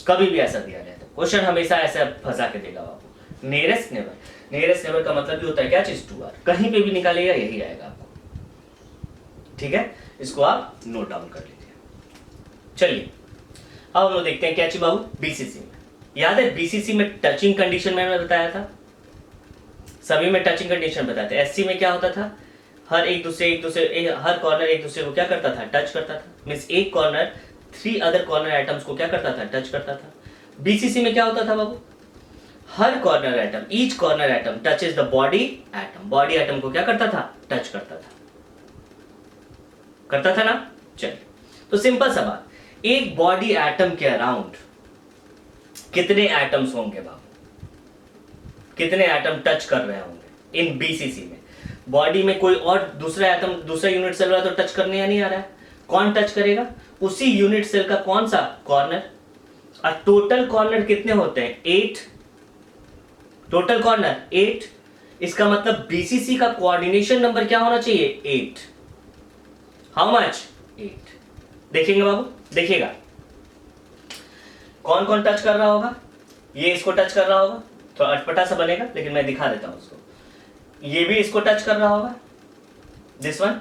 कभी भी ऐसा दिया जाए तो क्वेश्चन हमेशा ऐसा फंसा के देगा आपको। नियरेस्ट नेबर, नियरेस्ट नेबर का मतलब भी होता है क्या चीज? 2r। कहीं पे भी निकालेगा यही आएगा आपको। ठीक है, इसको आप नोट डाउन कर लीजिए। चलिए अब हम लोग देखते हैं क्या चीज बाबू? BCC में। याद है BCC में टचिंग कंडीशन मैंने बताया था, सभी में टचिंग कंडीशन बताते थे। SC में क्या होता था? हर हर कॉर्नर एक दूसरे को क्या करता था? टच करता था। मींस एक कॉर्नर 3 अदर कॉर्नर एटम्स को क्या करता था? टच करता था। BCC में क्या होता था बाबू? हर corner atom, each corner atom touches the body atom, body atom को क्या करता था? टच करता था ना। चलिए तो सिंपल सा बात, एक बॉडी एटम के अराउंड कितने एटम्स होंगे बाबू? कितने एटम टच कर रहे होंगे इन BCC में? बॉडी में कोई और दूसरा एटम, दूसरा यूनिट सेल वाला तो टच करने या नहीं आ रहा है, कौन टच करेगा? उसी यूनिट सेल का कौन सा? कॉर्नर। और टोटल कॉर्नर कितने होते हैं? 8। Total corner 8। इसका मतलब बीसीसी का कोऑर्डिनेशन नंबर क्या होना चाहिए? 8। How much? 8। देखेंगे बाबू, देखिएगा कौन कौन टच कर रहा होगा। ये इसको टच कर रहा होगा, थोड़ा अटपटा सा बनेगा लेकिन मैं दिखा देता हूं उसको। ये भी इसको टच कर रहा होगा, दिस वन।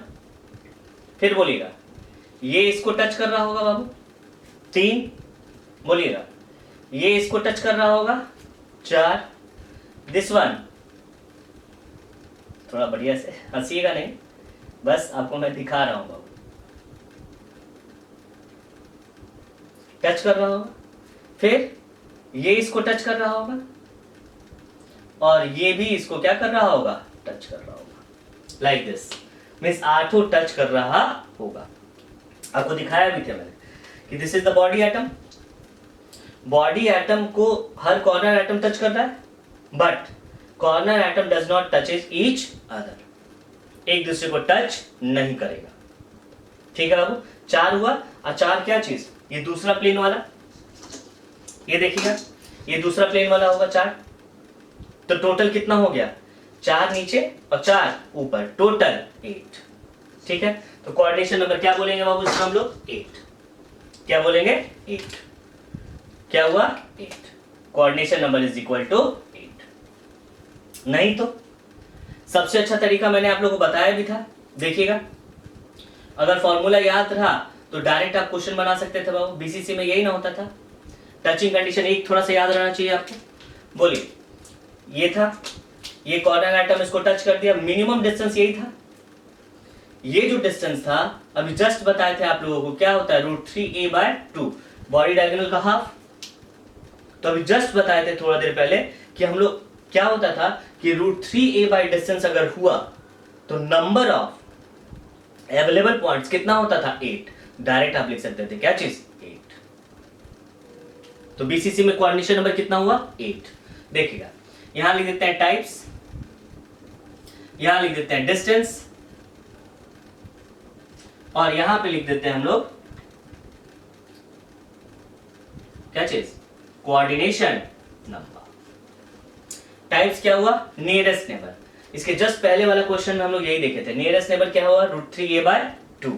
फिर बोलिएगा, ये इसको टच कर रहा होगा बाबू, 3। बोलिएगा, ये इसको टच कर रहा होगा, 4। This one. थोड़ा बढ़िया से हंसिएगा नहीं, बस आपको मैं दिखा रहा हूं बाबू। टच कर रहा होगा। फिर ये इसको टच कर रहा होगा और ये भी इसको क्या कर रहा होगा? टच कर रहा होगा, लाइक दिस। मीन्स 8 टच कर रहा होगा। आपको दिखाया भी था मैंने कि this is the body atom. Body atom को हर कॉर्नर एटम टच कर रहा है, but corner atom does not touches each other. एक दूसरे को टच नहीं करेगा। ठीक है बाबू, 4 हुआ। और 4 क्या चीज? ये दूसरा प्लेन वाला, ये देखिएगा, ये दूसरा प्लेन वाला होगा 4। तो टोटल कितना हो गया? 4 नीचे और 4 ऊपर, टोटल 8। ठीक है, तो कोऑर्डिनेशन नंबर क्या बोलेंगे बाबू इसमें हम लोग? 8। क्या बोलेंगे? 8। क्या हुआ? 8। Coordination number is equal to 8। नहीं तो सबसे अच्छा तरीका मैंने आप लोगों को बताया भी था, देखिएगा। अगर फॉर्मूला याद रहा तो डायरेक्ट आप क्वेश्चन बना सकते थे बाबू। बीसीसी में यही ना होता था। टचिंग कंडीशन एक थोड़ा सा याद रहना चाहिए आपको। बोलिए, ये था, ये कॉर्नर एटम इसको टच कर दिया, मिनिमम डिस्टेंस यही था। ये जो डिस्टेंस था अभी जस्ट बताए थे आप लोगों को, क्या होता है? √3a/2, बॉडी डायगोनल का हाफ। तो अभी जस्ट बताए थे थोड़ा देर पहले कि हम लोग क्या होता था कि √3a बाई डिस्टेंस अगर हुआ तो नंबर ऑफ अवेलेबल पॉइंट्स कितना होता था? 8। डायरेक्ट आप लिख सकते थे क्या चीज? 8। तो बीसीसी में कोऑर्डिनेशन नंबर कितना हुआ? 8। देखिएगा, यहां लिख देते हैं टाइप्स, यहां लिख देते हैं डिस्टेंस, और यहां पे लिख देते हैं हम लोग क्या चीज? Coordination number. टाइप्स क्या हुआ? Nearest neighbour. इसके जस्ट पहले वाला क्वेश्चन में हम लोग यही देखे थे। नियरेस्ट नेबर क्या हुआ? √3a/2।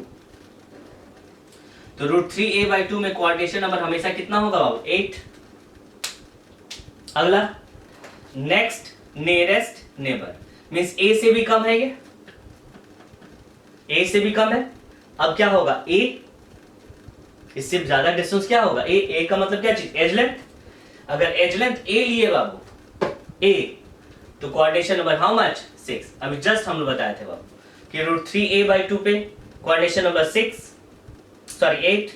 तो √3a/2 में कोऑर्डिनेशन नंबर हमेशा कितना होगा बाबू? 8। अगला next nearest neighbour, means a से भी कम है, ये a से भी कम है। अब क्या होगा? a, इससे ज्यादा डिस्टेंस क्या होगा? a का मतलब क्या चीज? Edge length. अगर एज लेंथ a लिए बाबू, a, तो कोऑर्डिनेशन नंबर हाउ मच? 6। अभी जस्ट हम लोग बताए थे बाबू कि √3a/2 पे कोऑर्डिनेशन नंबर 8,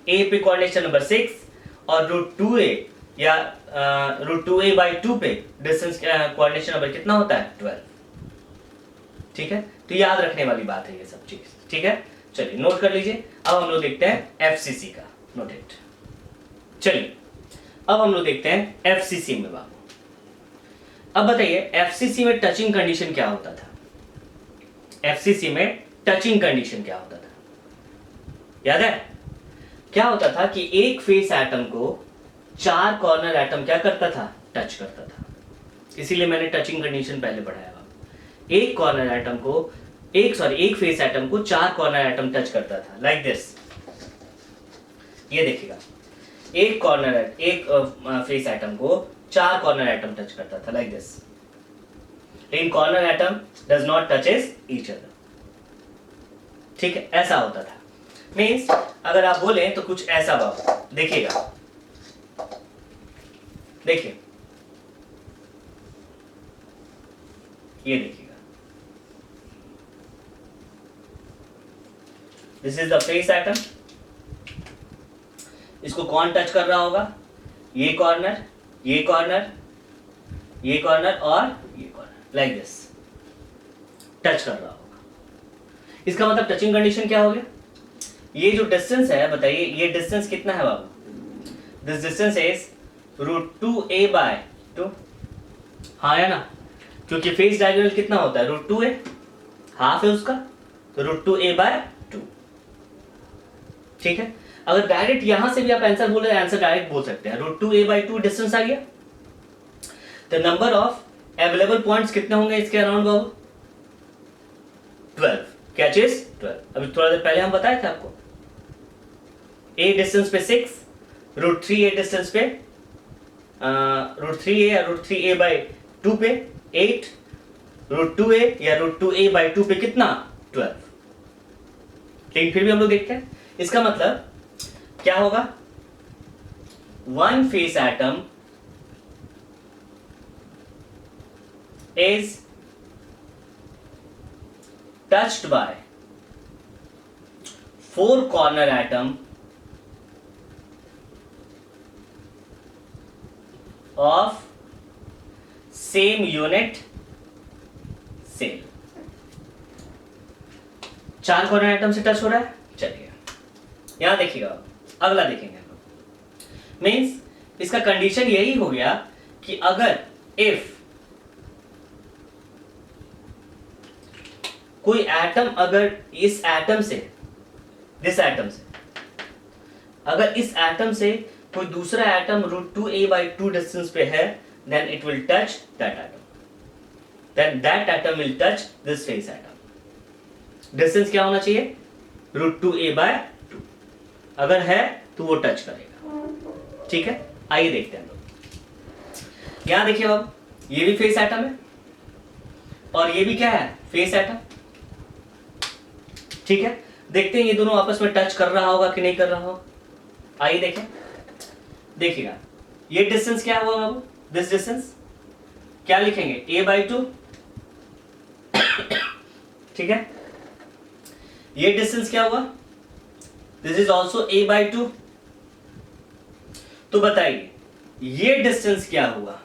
a पे कोऑर्डिनेशन नंबर 6, और √2a या √2a/2 पे डिस्टेंस कोऑर्डिनेशन नंबर कितना होता है? 12। ठीक है, तो याद रखने वाली बात है ये सब चीज। ठीक है, चलिए नोट कर लीजिए। अब हम लोग देखते हैं एफसीसी का नोटेट। चलिए अब हम लोग देखते हैं एफसीसी में बाबू। अब बताइए एफसीसी में टचिंग कंडीशन क्या होता था? एफसीसी में टचिंग कंडीशन क्या होता था? याद है? क्या होता था कि एक फेस एटम को 4 कॉर्नर एटम क्या करता था? टच करता था। इसीलिए मैंने टचिंग कंडीशन पहले पढ़ाया बाबू। एक कॉर्नर एटम को एक फेस एटम को 4 कॉर्नर एटम टच करता था, लाइक दिस। ये देखिएगा, एक फेस एटम को 4 कॉर्नर एटम टच करता था, लाइक दिस। लेकिन corner atom does not touches each other. ठीक है, ऐसा होता था। मीन्स अगर आप बोले तो कुछ ऐसा बाबू, देखिएगा, देखिए, ये देखिएगा, this is the face atom. इसको कौन टच कर रहा होगा? ये कॉर्नर, ये कॉर्नर, ये कॉर्नर और ये कॉर्नर, लाइक दिस टच कर रहा होगा। इसका मतलब टचिंग कंडीशन क्या हो गया? ये जो डिस्टेंस है, बताइए ये डिस्टेंस कितना है बाबू? This distance is √2a/2। हाँ है ना, क्योंकि फेस डायगोनल कितना होता है? √2a, हाफ है उसका, तो √2a/2। ठीक है, अगर डायरेक्ट यहां से भी आप आंसर बोले, आंसर डायरेक्ट बोल सकते हैं, √2a/2 डिस्टेंस आ गया। The number of available points कितने होंगे इसके अराउंड बाबू? 12। क्या चीज? 12। अभी थोड़ा देर पहले हम बताए थे आपको, a डिस्टेंस पे 6, √3a डिस्टेंस पे √3a या √3a/2 पे 8, √2a या √2a/2 पे कितना? 12। लेकिन फिर भी हम लोग देखते हैं, इसका मतलब क्या होगा? One face atom is touched by 4 corner atom of same unit cell। 4 corner atom से टच हो रहा है। चलिए यहां देखिएगा, अगला देखेंगे हम लोग। मीन्स इसका कंडीशन यही हो गया कि अगर इफ कोई एटम, अगर इस एटम से, दिस एटम से, अगर इस एटम से कोई दूसरा एटम √2a/2 डिस्टेंस पे है, then it will touch that atom, then that atom will touch this face atom. Distance क्या होना चाहिए? √2a/2। अगर है तो वो टच करेगा। ठीक है, आइए देखते हैं हम लोग। यहां देखिए बाबू, ये भी फेस एटम है और ये भी क्या है? Face atom. ठीक है, देखते हैं ये दोनों आपस में टच कर रहा होगा कि नहीं कर रहा होगा। आइए देखें, देखिएगा ये डिस्टेंस क्या हुआ बाबू? दिस डिस्टेंस क्या लिखेंगे? a/2। ठीक है, ये डिस्टेंस क्या हुआ? This is also a/2। तो बताइए ये डिस्टेंस क्या हुआ?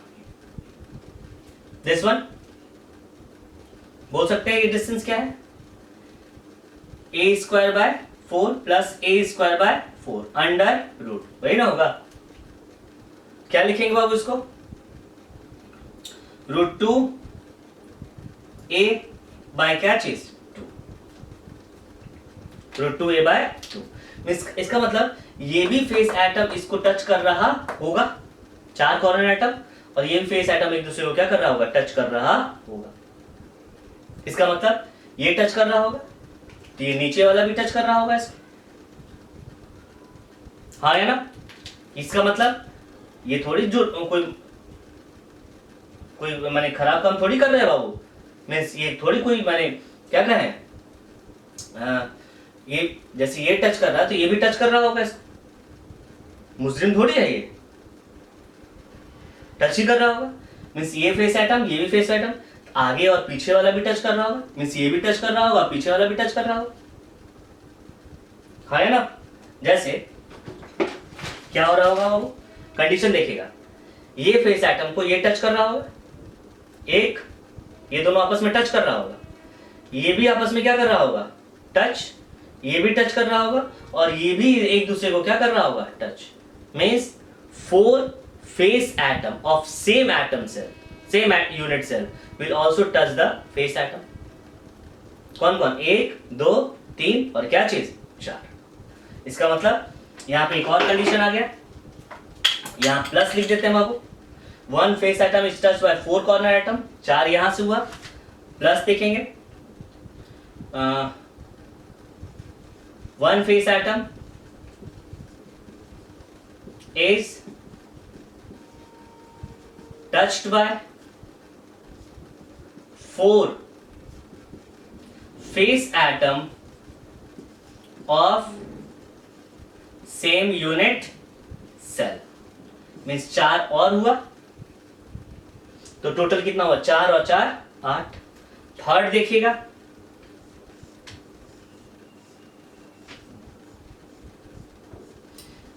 दिस वन बोल सकते हैं ये डिस्टेंस क्या है? a² / 4 + a² / 4 √, वही ना होगा। क्या लिखेंगे बाबू इसको? √2a क्या चीज? 2। √2a/2 इसका मतलब ये भी फेस एटम इसको टच कर रहा होगा, 4 कॉर्नर एटम, और ये भी फेस एटम एक दूसरे को क्या कर रहा होगा? टच कर रहा होगा। इसका मतलब ये टच कर रहा होगा तो ये नीचे वाला भी टच कर रहा होगा इसको, हाँ है ना? इसका मतलब ये थोड़ी जो कोई माने खराब काम थोड़ी कर रहे हैं बाबू। मीन्स ये थोड़ी कोई माने क्या कहें, ये जैसे ये टच कर रहा है तो ये भी टच कर रहा होगा इसको। मुस्लिम थोड़ी है, ये टच ही कर रहा होगा। मीन्स ये फेस एटम, ये भी फेस एटम, आगे और पीछे वाला भी टच कर रहा होगा। मीन्स ये भी टच कर रहा होगा, पीछे वाला भी टच कर रहा होगा, हाँ है ना? जैसे क्या हो रहा होगा बाबू? कंडीशन देखिएगा, ये फेस एटम को ये टच कर रहा होगा, एक, ये दोनों आपस में टच कर रहा होगा, ये भी आपस में क्या कर रहा होगा? टच। ये भी टच कर रहा होगा और ये भी एक दूसरे को क्या कर रहा होगा? Touch. Means 4 face atom of same atom cell, same unit cell will also touch the face atom। कौन कौन? 1, 2, 3 और क्या चीज? 4। इसका मतलब यहां पे एक और कंडीशन आ गया, यहां प्लस लिख देते हैं बाबू। 1 face atom is touched bye 4 corner atom, 4 यहां से हुआ, प्लस देखेंगे 1 face atom is touched bye 4 face atom of same unit cell। Means 4 और हुआ तो टोटल कितना हुआ? 4 और 4 8। थर्ड देखिएगा,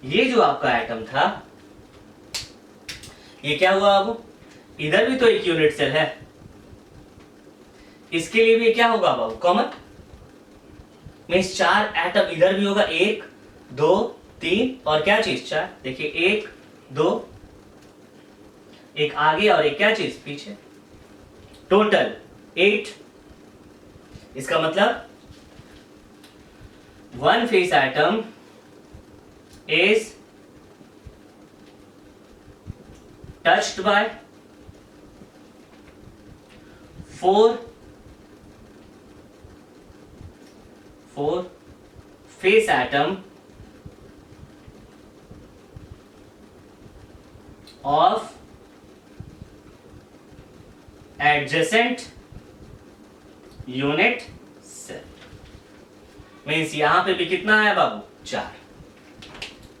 ये जो आपका एटम था ये क्या हुआ? अब इधर भी तो एक यूनिट सेल है, इसके लिए भी क्या होगा बाबू? कॉमन। मीन्स 4 एटम इधर भी होगा, 1, 2, 3 और क्या चीज? 4। देखिए 1, 2, एक आगे और एक क्या चीज? पीछे। टोटल 8। इसका मतलब 1 face atom is touched by 4 face atom of adjacent unit cell। Means यहां पे भी कितना है बाबू? 4,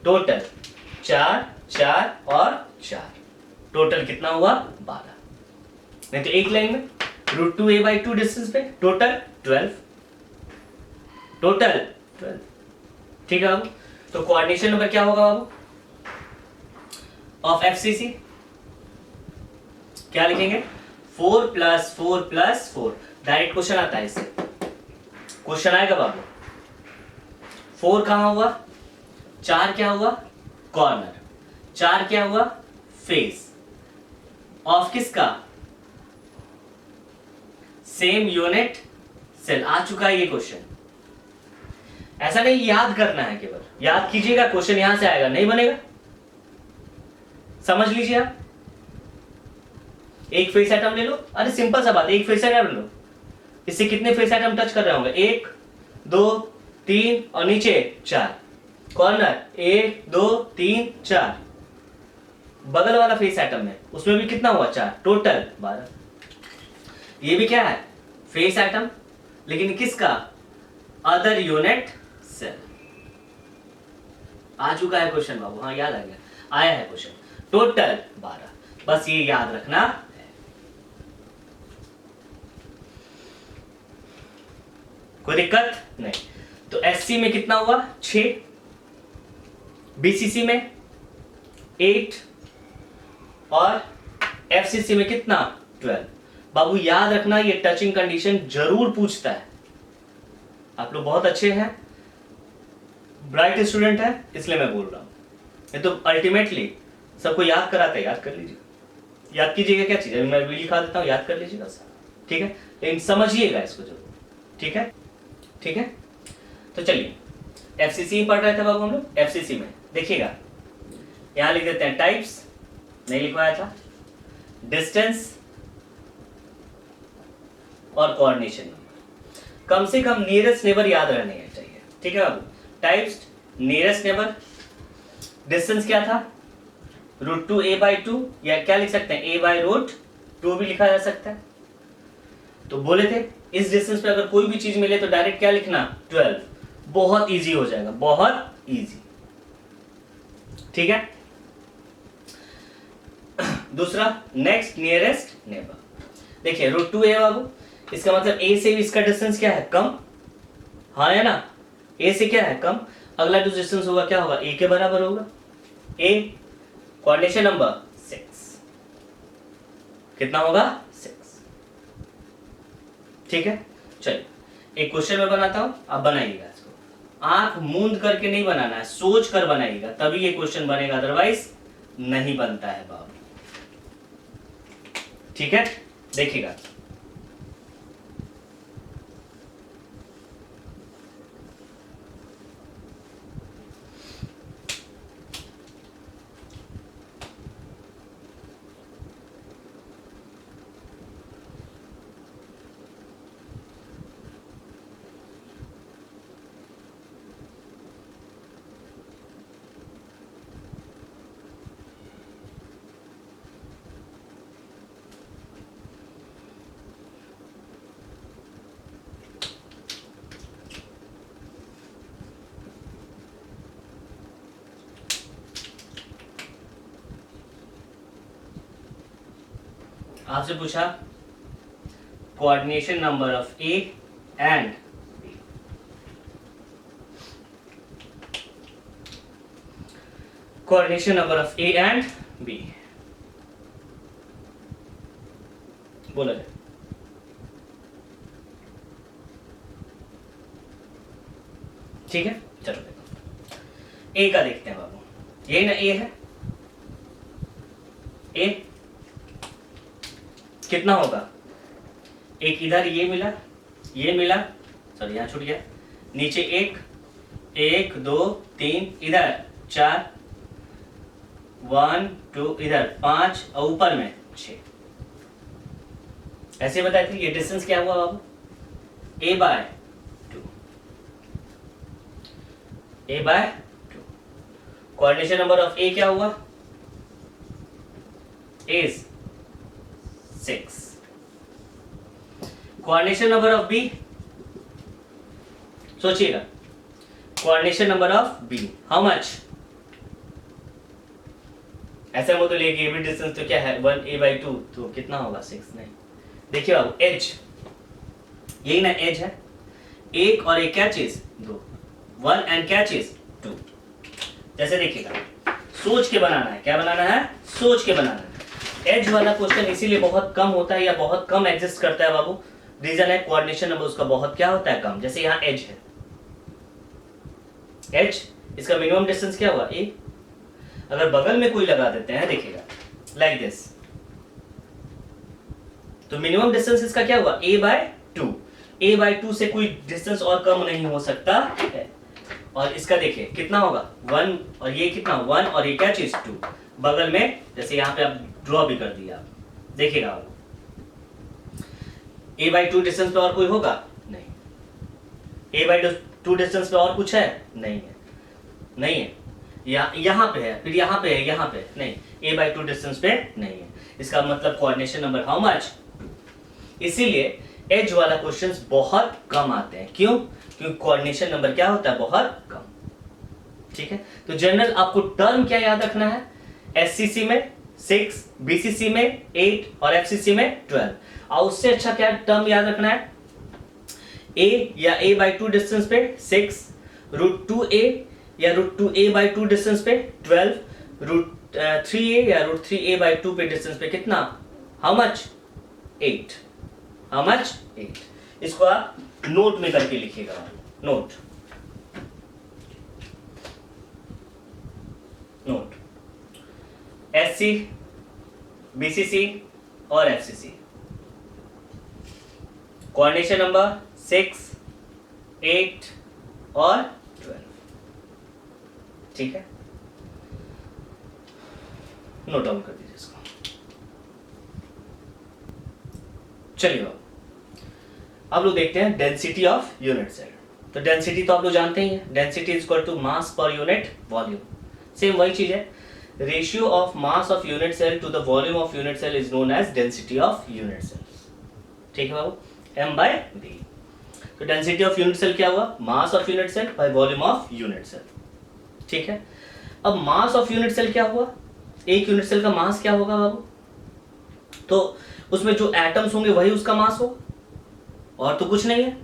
टोटल 4 4 और 4, टोटल कितना हुआ? 12। नहीं तो एक लाइन में √2a/2 डिस्टेंस पे टोटल 12, टोटल 12। ठीक है बाबू, तो कोऑर्डिनेशन नंबर क्या होगा बाबू ऑफ एफसीसी? क्या लिखेंगे? 4 + 4 + 4। डायरेक्ट क्वेश्चन आता है इससे, क्वेश्चन आएगा बाबू। 4 कहां हुआ? 4 क्या हुआ? कॉर्नर। 4 क्या हुआ? फेस ऑफ किसका? Same unit cell. आ चुका है ये क्वेश्चन। ऐसा नहीं याद करना है, केवल याद कीजिएगा, क्वेश्चन यहां से आएगा, नहीं बनेगा। समझ लीजिए आप, एक फेस एटम ले लो। अरे सिंपल सा बात, एक फेस एटम ले लो, इससे कितने फेस एटम टच कर रहे होंगे? 1 2 3 और नीचे 4। कॉर्नर 1 2 3 4। बगल वाला फेस एटम है, उसमें भी कितना हुआ? 4, टोटल 12। ये भी क्या है? फेस एटम, लेकिन किसका? Other unit cell. आ चुका है क्वेश्चन बाबू। हाँ याद आ गया, आया है क्वेश्चन। टोटल 12, बस ये याद रखना है। कोई दिक्कत नहीं। तो एससी में कितना हुआ? 6, बीसीसी में 8 और एफसीसी में कितना? 12। बाबू याद रखना, ये टचिंग कंडीशन जरूर पूछता है। आप लोग बहुत अच्छे हैं, ब्राइट स्टूडेंट है, इसलिए मैं बोल रहा हूं। ये तो अल्टीमेटली सबको याद कराता है, याद कर लीजिए। याद कीजिएगा क्या चीज है, मैं भी लिखा देता हूं, याद कर लीजिएगा सर, ठीक है? लेकिन समझिएगा इसको जरूर, ठीक है? ठीक है, तो चलिए एफसीसी में पढ़ रहे थे बाबू हम लोग। एफसीसी में देखिएगा, यहां लिख देते हैं टाइप्स, नहीं लिखवाया था, डिस्टेंस और कोऑर्डिनेशन नंबर। कम से कम नियरेस्ट नेबर याद रहने चाहिए, ठीक है बाबू? टाइप्स, नियरेस्ट नेबर, डिस्टेंस क्या था? √2a/2, या क्या लिख सकते हैं? a/√2 भी लिखा जा सकता है। तो बोले थे इस डिस्टेंस पे अगर कोई भी चीज मिले तो डायरेक्ट क्या लिखना? 12। बहुत इजी हो जाएगा, बहुत इजी, ठीक है? दूसरा, नेक्स्ट नियरेस्ट नेबर। देखिए √2a बाबू, इसका मतलब a से इसका डिस्टेंस क्या है? कम। हाँ है ना, a से क्या है? कम। अगला जो डिस्टेंस होगा क्या होगा? a के बराबर होगा। a, कोऑर्डिनेशन नंबर 6, कितना होगा? 6, ठीक है? चलिए एक क्वेश्चन में बनाता हूं, आप बनाइएगा इसको। आंख मूंद करके नहीं बनाना है, सोच कर बनाइएगा, तभी ये क्वेश्चन बनेगा, अदरवाइज नहीं बनता है बाबू, ठीक है? देखिएगा, आपसे पूछा coordination number of A and B. Coordination number of A and B बोला जाए। ठीक है, चलो देखो ए का देखते हैं बाबू। ये ना ए है, ए कितना होगा? एक इधर ये मिला, सॉरी यहां छूट गया, नीचे 1 1 2 3, इधर 4, 1 2 इधर 5 और ऊपर में 6। ऐसे बताए थे। ये डिस्टेंस क्या हुआ बाबू? a/2। a/2। Coordination number of A क्या हुआ? Is 6। Coordination number of B, सोचिएगा, coordination number of B how much? ऐसा मत लेगी ये भी डिस्टेंस तो क्या है 1a/2, तो कितना होगा 6। नहीं, देखिए बाबू एज, यही ना एज है। एक और एक क्या चीज? 2। 1 एंड क्या चीज? 2। जैसे देखिएगा, सोच के बनाना है। क्या बनाना है? सोच के बनाना है। एज वाला क्वेश्चन इसीलिए बहुत कम होता है या बहुत कम एग्जिस्ट करता है बाबू, रीजन है कोऑर्डिनेशन नंबर उसका बहुत क्या होता है? कम। जैसे यहाँ एज है, एज इसका मिनिमम डिस्टेंस क्या हुआ? ए। अगर बगल में कोई लगा देते हैं, देखिएगा लाइक दिस, तो मिनिमम डिस्टेंस इसका क्या हुआ? a/2। a/2 से कोई डिस्टेंस और कम नहीं हो सकता है। और इसका देखिए कितना होगा? 1 और ये कितना? 1 और ये क्या चीज? 2। बगल में जैसे यहाँ पे आप ड्रॉ भी कर दिया, देखिएगा आप a/2 डिस्टेंस पे और कोई होगा? नहीं। a/2 डिस्टेंस पे और कुछ है? नहीं है, नहीं है। यहाँ पे है, फिर यहाँ पे है, यहाँ पे नहीं, a/2 डिस्टेंस पे नहीं है। इसका मतलब कोऑर्डिनेशन नंबर हाउ मच? इसीलिए एज वाला क्वेश्चंस बहुत कम आते हैं। क्यों? क्योंकि कोऑर्डिनेशन नंबर क्या होता है? बहुत कम। ठीक है, तो जनरल आपको टर्म क्या याद रखना है? एससीसी में 6, बीसीसी में 8 और एफसीसी में 12। और उससे अच्छा क्या टर्म याद रखना है? ए या a/2 डिस्टेंस पे 6, √2a या √2a/2 डिस्टेंस पे 12, √3a या √3a/2 पे डिस्टेंस पे कितना? How much? 8। How much? 8। इसको आप नोट में करके लिखिएगा। नोट, नोट, एससी, बीसीसी और एफसीसी कोऑर्डिनेशन नंबर 6, 8 और 12। ठीक है, नोट डाउन कर दीजिए इसको। चलिए अब लोग देखते हैं डेंसिटी ऑफ यूनिट सेल। तो डेंसिटी तो आप लोग जानते ही हैं, density is equal to mass per unit volume. Same वही चीज है, ratio of mass of unit cell to the volume of unit cell is known as density of unit cell. ठीक है बाबू, m/v। तो डेंसिटी ऑफ यूनिट सेल क्या हुआ? Mass of unit cell by volume of unit cell. ठीक है, अब मास ऑफ यूनिट सेल क्या हुआ? एक यूनिट सेल का मास क्या होगा बाबू? तो उसमें जो एटम्स होंगे वही उसका मास होगा, और तो कुछ नहीं है।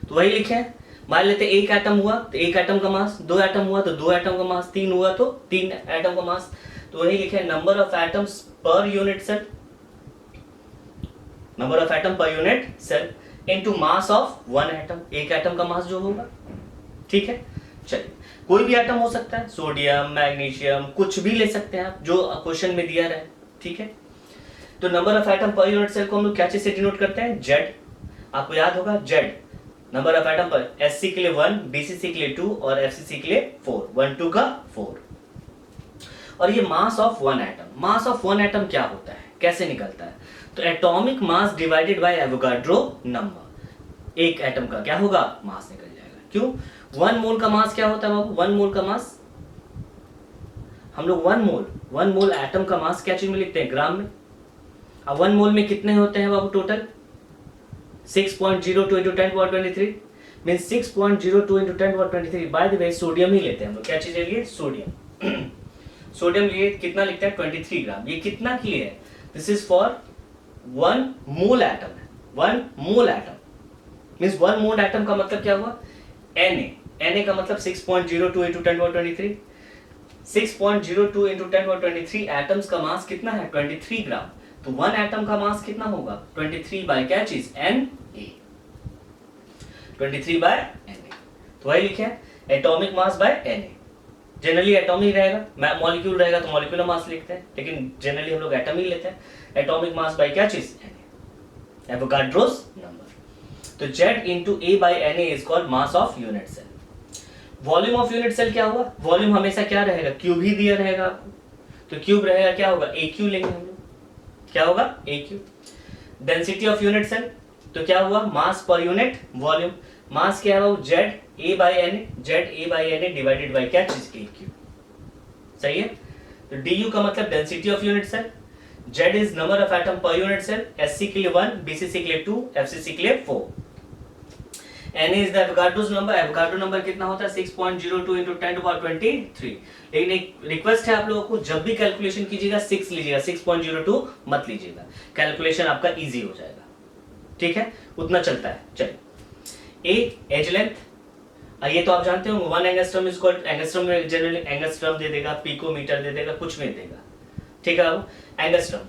तो वही लिखे हैं। मान लेते एक एटम हुआ तो एक एटम का मास, 2 एटम हुआ तो 2 एटम का मास, 3 हुआ तो 3 एटम का मास। तो वही लिखे number of atoms per unit cell, number of atom per unit cell into mass of 1 atom, एक एटम का मास जो होगा। ठीक है, चलिए कोई भी एटम हो सकता है, सोडियम, मैग्नीशियम, कुछ भी ले सकते हैं आप जो क्वेश्चन में दिया रहे। ठीक है, तो number of atom per unit cell को हम लोग क्या चीज से डिनोट करते हैं? जेड। आपको याद होगा जेड, नंबर ऑफ एटम पर, एससी के लिए 1, बीसीसी के लिए 2 और एफसीसी के लिए 4, 1 2 का 4। और ये मास of 1 atom, mass of 1 atom क्या होता है, कैसे निकलता है? तो atomic mass divided by Avogadro number, एक एटम का क्या होगा? मास निकल जाएगा। क्यों? 1 मोल का मास क्या होता है बाबू? 1 मोल का मास, हम लोग 1 मोल एटम का मास क्या चीज में लिखते हैं? ग्राम में। अब 1 मोल में कितने होते हैं बाबू total? 6.02 into 10^23 mean 6.02 into 10^23। By the way sodium ही लेते हैं हम लोग, क्या चीज ले लिए? सोडियम। सोडियम लिए कितना लिखते हैं? 23 ग्राम। ये कितना के लिए है? This is for 1 mole atom है, 1 मोल एटम मीन्स 1 मोल एटम का मतलब क्या हुआ? Na का मतलब 6.02 into 10^23, 6.02 into 10^23 एटम्स का मास कितना है? 23 ग्राम। तो 1 एटम का मास कितना होगा? 23 बाय क्या चीज? Na, 23 by Na। तो वही लिखे atomic mass by Na। Generally atom ही रहेगा, मॉलिक्यूल रहेगा तो मॉलिक्यूलर मास लिखते हैं, लेकिन जनरली हम लोग एटम ही लेते हैं। एटॉमिक मास बाय क्या चीज? Na, Avogadro's number. तो Z into A by Na is called mass of unit cell। Volume of unit cell क्या हुआ, वॉल्यूम हमेशा क्या रहेगा, क्यूब ही दिया रहेगा आपको, तो क्यूब रहेगा, क्या होगा, ए क्यू लेंगे हम लोग, क्या होगा, A cube. Density of unit cell, तो क्या हुआ, मास पर यूनिट वॉल्यूम, मास क्या है, Z A by N, Z A by N divided by क्या चीज, ए क्यू, सही है। तो du का मतलब density of unit cell, z is number of atom per unit cell, SC के लिए 1, BCC के लिए 2, FCC के लिए 4, Na is the Avogadro's number, Avogadro number कितना होता है 6.02 into 10 to power 23। लेकिन एक रिक्वेस्ट है आप लोगों को, जब भी कैलकुलेशन कीजिएगा 6 लीजिएगा, 6.02 मत लीजिएगा, कैलकुलेशन आपका इजी हो जाएगा, ठीक है, उतना चलता है। चलिए, ए एज लेंथ, ये तो आप जानते हो 1 एंगस्ट्रम इज इक्वल, एंगस्ट्रम में जनरली एंगस्ट्रम दे देगा, पिकोमीटर दे देगा, कुछ में देगा, ठीक है। Angstrom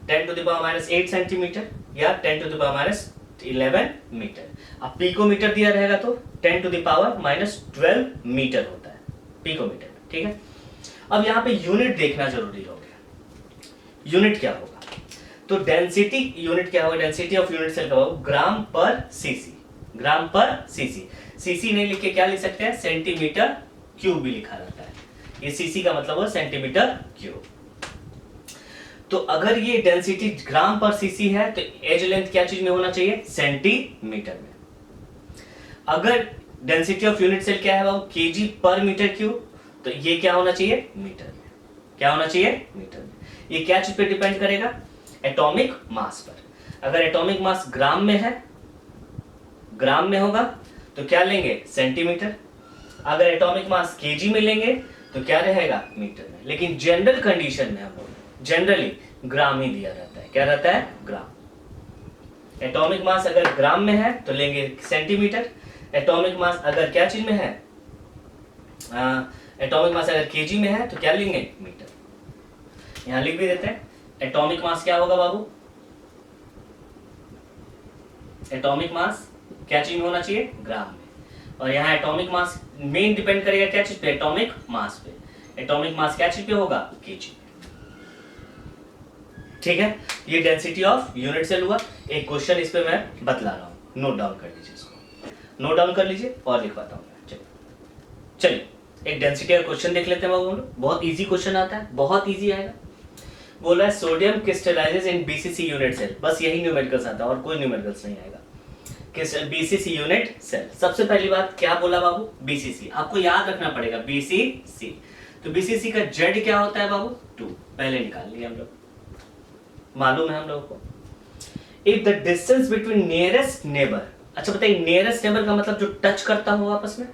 10 to the power -8 centimetre या 10 to the power -11 मीटर। अब पिकोमीटर दिया रहेगा तो 10 to the power -12 मीटर होता है पिकोमीटर, ठीक है। अब यहाँ पे यूनिट देखना जरूरी हो गया, यूनिट क्या होगा, तो डेंसिटी यूनिट क्या होगा, डेंसिटी ऑफ यूनिट सेल का होगा ग्राम पर सीसी, ग्राम पर सीसी, सीसी नहीं लिख के क्या लिख सकते हैं, सेंटीमीटर क्यूब भी लिखा रहता है, ये सीसी का मतलब है सेंटीमीटर क्यूब। तो अगर ये डेंसिटी ग्राम पर सीसी है तो एज लेंथ क्या चीज में होना चाहिए, सेंटीमीटर में। अगर डेंसिटी ऑफ यूनिट सेल क्या है वो केजी पर मीटर क्यूब, तो ये क्या होना चाहिए, मीटर में, क्या होना चाहिए, मीटर में। ये क्या चीज पे डिपेंड करेगा, एटॉमिक मास पर। अगर एटॉमिक मास ग्राम में है, ग्राम में होगा तो क्या लेंगे, सेंटीमीटर। अगर एटॉमिक मास केजी में लेंगे तो क्या रहेगा, मीटर में। लेकिन जनरल कंडीशन में हम लोग जनरली ग्राम ही दिया रहता है, क्या रहता है, ग्राम। एटॉमिक मास अगर ग्राम में है तो लेंगे सेंटीमीटर, एटॉमिक मास अगर क्या चीज में है, एटॉमिक मास अगर केजी में है तो क्या लेंगे, मीटर। यहां लिख भी देते हैं, एटॉमिक मास क्या होगा बाबू, एटॉमिक मास क्या चीज में होना चाहिए, ग्राम में। और यहाँ एटॉमिक मास मेन डिपेंड करेगा क्या चीज पे, एटॉमिक मास पे। एटॉमिक मास क्या चीज पे होगा, केजी, ठीक है। ये डेंसिटी ऑफ यूनिट सेल हुआ। एक क्वेश्चन इस पे मैं बतला रहा हूं, नोट डाउन कर लीजिए, इसको नोट डाउन कर लीजिए और लिखवाता हूं मैं। चलिए एक डेंसिटी का क्वेश्चन देख लेते हैं बाबू, बहुत इजी क्वेश्चन आता है, बहुत इजी आएगा। बोला है सोडियम क्रिस्टलाइजेस इन बीसीसी यूनिट सेल, बस यही न्यूमेरिकल्स आता है और कोई न्यूमेरिकल्स नहीं आएगा। बीसीसी यूनिट सेल, सबसे पहली बात क्या बोला बाबू, बीसीसी, आपको याद रखना पड़ेगा बीसीसी। तो बीसीसी का जेड क्या होता है बाबू, 2, पहले निकाल लिया हम लोग, मालूम है हम लोगों को। If the distance between nearest neighbour, अच्छा बताइए नियरेस्ट नेबर का मतलब जो टच करता हो आपस में,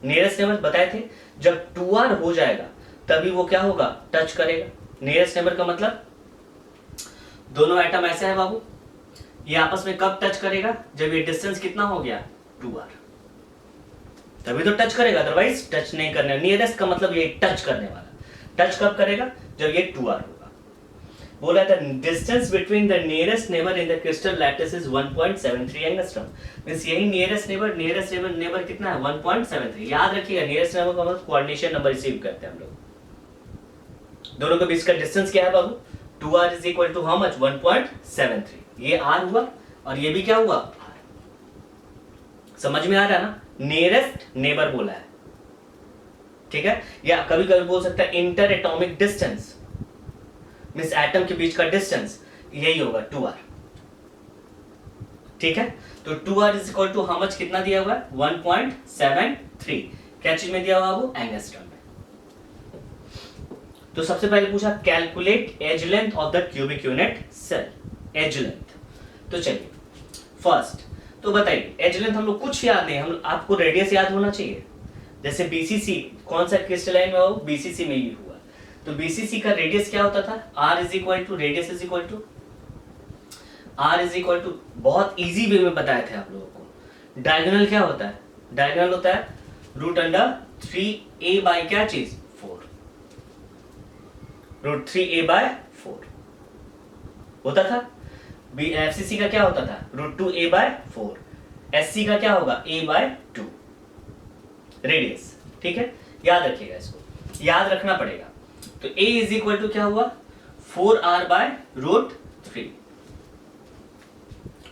नियरेस्ट नेबर बताए थे, जब 2r हो जाएगा तभी वो क्या होगा, टच करेगा। नियरेस्ट नेबर का मतलब दोनों एटम ऐसे है बाबू, ये आपस में कब टच करेगा, जब ये डिस्टेंस कितना हो गया, 2r, तभी तो टच करेगा, अदरवाइज टच नहीं करने। नियरेस्ट का मतलब ये टच करने वाला, टच कब करेगा, जब ये 2r होगा। बोला था distance between the nearest neighbour in the crystal lattice is 1.73 angstrom, means यही नियरेस्ट नेबर कितना है, 1.73। याद रखिएगा नियरेस्ट नेबर का मतलब कोऑर्डिनेशन नंबर रिसीव करते हैं हम लोग। दोनों के बीच का डिस्टेंस क्या है बाबू, 2r is equal to how much, 1.73। ये r हुआ और ये भी क्या हुआ, r। समझ में आ रहा है ना, नियरेस्ट नेबर बोला है, ठीक है। या कभी कभी बोल सकता है inter atomic distance, means atom के बीच का डिस्टेंस, यही होगा 2r, ठीक है। तो 2r is equal to how much, कितना दिया हुआ है, 1.73। क्या चीज में दिया हुआ वो, एंगस्ट्रॉम में। तो सबसे पहले पूछा calculate edge length of the cubic unit cell, edge length. तो चलिए फर्स्ट तो बताइए एज लेंथ, हम लोग कुछ याद नहीं, हम आपको रेडियस याद होना चाहिए। जैसे बीसीसी कौन सा क्रिस्टलाइन में हो, बीसीसी में ही हुआ, तो बीसीसी का रेडियस क्या होता था, r is equal to, radius is equal to, r is equal to, बहुत इजी वे में बताए थे आप लोगों को। डायगोनल क्या होता है, डायगोनल होता है √3a बाय क्या चीज, 4, √3a बाय 4 होता था। एफसीसी का क्या होता था, √2a बाय 4, एससी का क्या होगा, a बाय 2 रेडियस, ठीक है। याद रखिएगा, इसको याद रखना पड़ेगा। तो a इज इक्वल टू क्या हुआ, 4r बाय √3,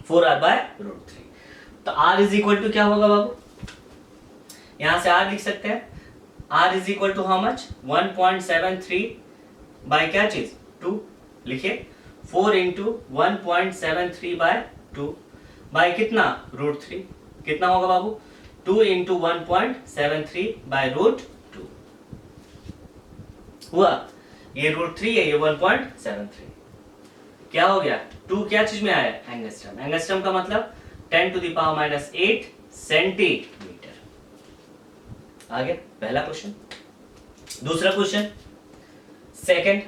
4r बाय √3। तो r इज इक्वल टू क्या होगा बाबू, यहां से r लिख सकते हैं, r is equal to how much 1.73 by क्या चीज 2, लिखिए 4 इंटू 1.73 बाय 2 बाय कितना √3, कितना होगा बाबू 2 इंटू 1.73 बाय √2 हुआ, ये √3 है, ये 1.73, क्या हो गया 2 क्या चीज में आया एंगस्ट्रम, एंगस्ट्रम का मतलब 10⁻⁸ सेंटीमीटर। आगे पहला क्वेश्चन। दूसरा question second,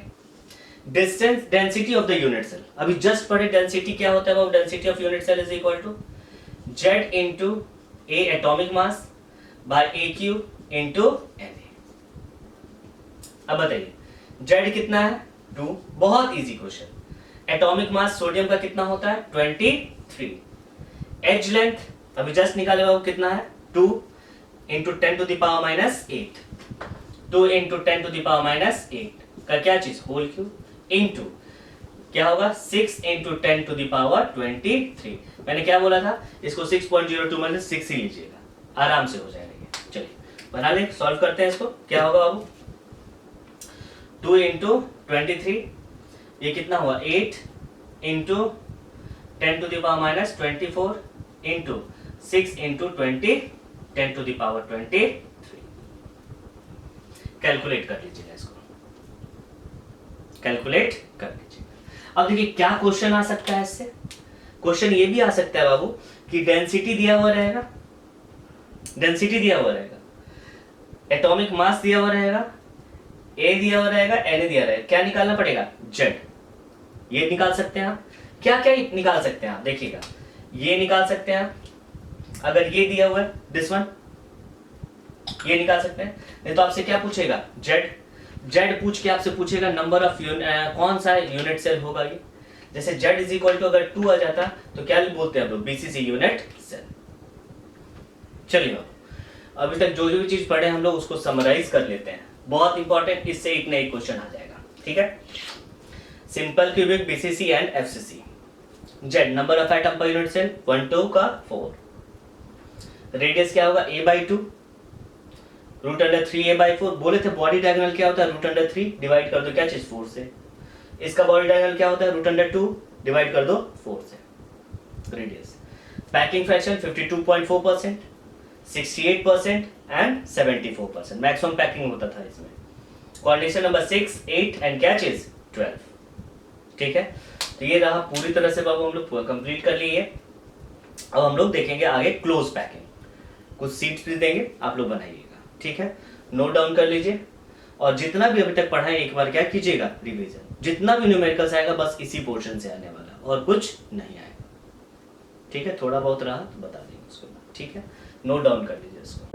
distance density of the unit cell. अभी जस्ट पढ़े डेंसिटी क्या होता है वो, density of unit cell is equal to Z into A atomic mass by AQ into Na। अब बताइए Z कितना है 2, बहुत easy question. Atomic mass sodium का कितना होता है 23, एज लेंथ अभी जस्ट निकाले बाबू कितना है 2 इंटू 10⁻⁸, 2 इंटू 10⁻⁸ का क्या चीज होल क्यूब इंटू क्या होगा 6 इंटू 10⁻23। मैंने क्या बोला था, इसको 6.02 में 6 ही लीजिएगा, आराम से हो जाएगा ये। चलिए बना ले, सॉल्व करते हैं इसको। क्या होगा बाबू 2 इंटू 23, ये कितना हुआ 8 इंटू 10⁻24 इंटू 6 इंटू 10⁻23। कैलकुलेट कर लीजिएगा इसको, कैलकुलेट कर लीजिए। अब देखिए क्या क्वेश्चन आ सकता है इससे, क्वेश्चन ये भी आ सकता है बाबू कि डेंसिटी दिया हुआ रहेगा, डेंसिटी दिया हुआ रहेगा, एटॉमिक मास दिया हुआ रहेगा, ए दिया हुआ रहेगा, एन दिया रहेगा, क्या निकालना पड़ेगा जेड। ये निकाल सकते हैं आप, क्या क्या निकाल सकते हैं आप देखिएगा, ये निकाल सकते हैं आप, अगर ये दिया हुआ है दिस वन, ये निकाल सकते हैं। नहीं तो आपसे क्या पूछेगा जेड, जेड पूछ के आपसे पूछेगा नंबर ऑफ कौन सा यूनिट सेल होगा ये। जैसे जेड इज इक्वल टू अगर 2 आ जाता तो क्या बोलते हैं हम लोग बीसीसी यूनिट सेल। चलिए अभी तक जो जो भी चीज पढ़े हम लोग उसको समराइज कर लेते हैं, बहुत इंपॉर्टेंट, इससे एक ना एक क्वेश्चन आ जाएगा। ठीक है, simple cubic BCC and FCC. Z number of atom per unit cell 1 2 का 4, रेडियस क्या होगा a/2 √3a/4। बोले थे बॉडी डायगोनल क्या होता है √3 डिवाइड कर दो क्या चीज 4 से, इसका बॉडी डायगोनल क्या होता है √2 डिवाइड कर दो 4 से। Radius packing fraction 52.4%, 68% and 74%, maximum packing होता था इसमें। कोऑर्डिनेशन नंबर 6 8 एंड क्या चीज 12। ठीक है, तो ये रहा पूरी तरह से बाबू हम लोग कंप्लीट कर लिए। अब हम लोग देखेंगे आगे क्लोज पैकिंग, कुछ सीट्स भी देंगे आप लोग बनाइएगा। ठीक है, नोट डाउन कर लीजिए और जितना भी अभी तक पढ़ा है एक बार क्या कीजिएगा रिवीजन, जितना भी न्यूमेरिकल्स आएगा बस इसी पोर्शन से आने वाला और कुछ नहीं आएगा। ठीक है, थोड़ा बहुत रहा तो बता देंगे उसको। ठीक है, नोट डाउन कर लीजिए इसको।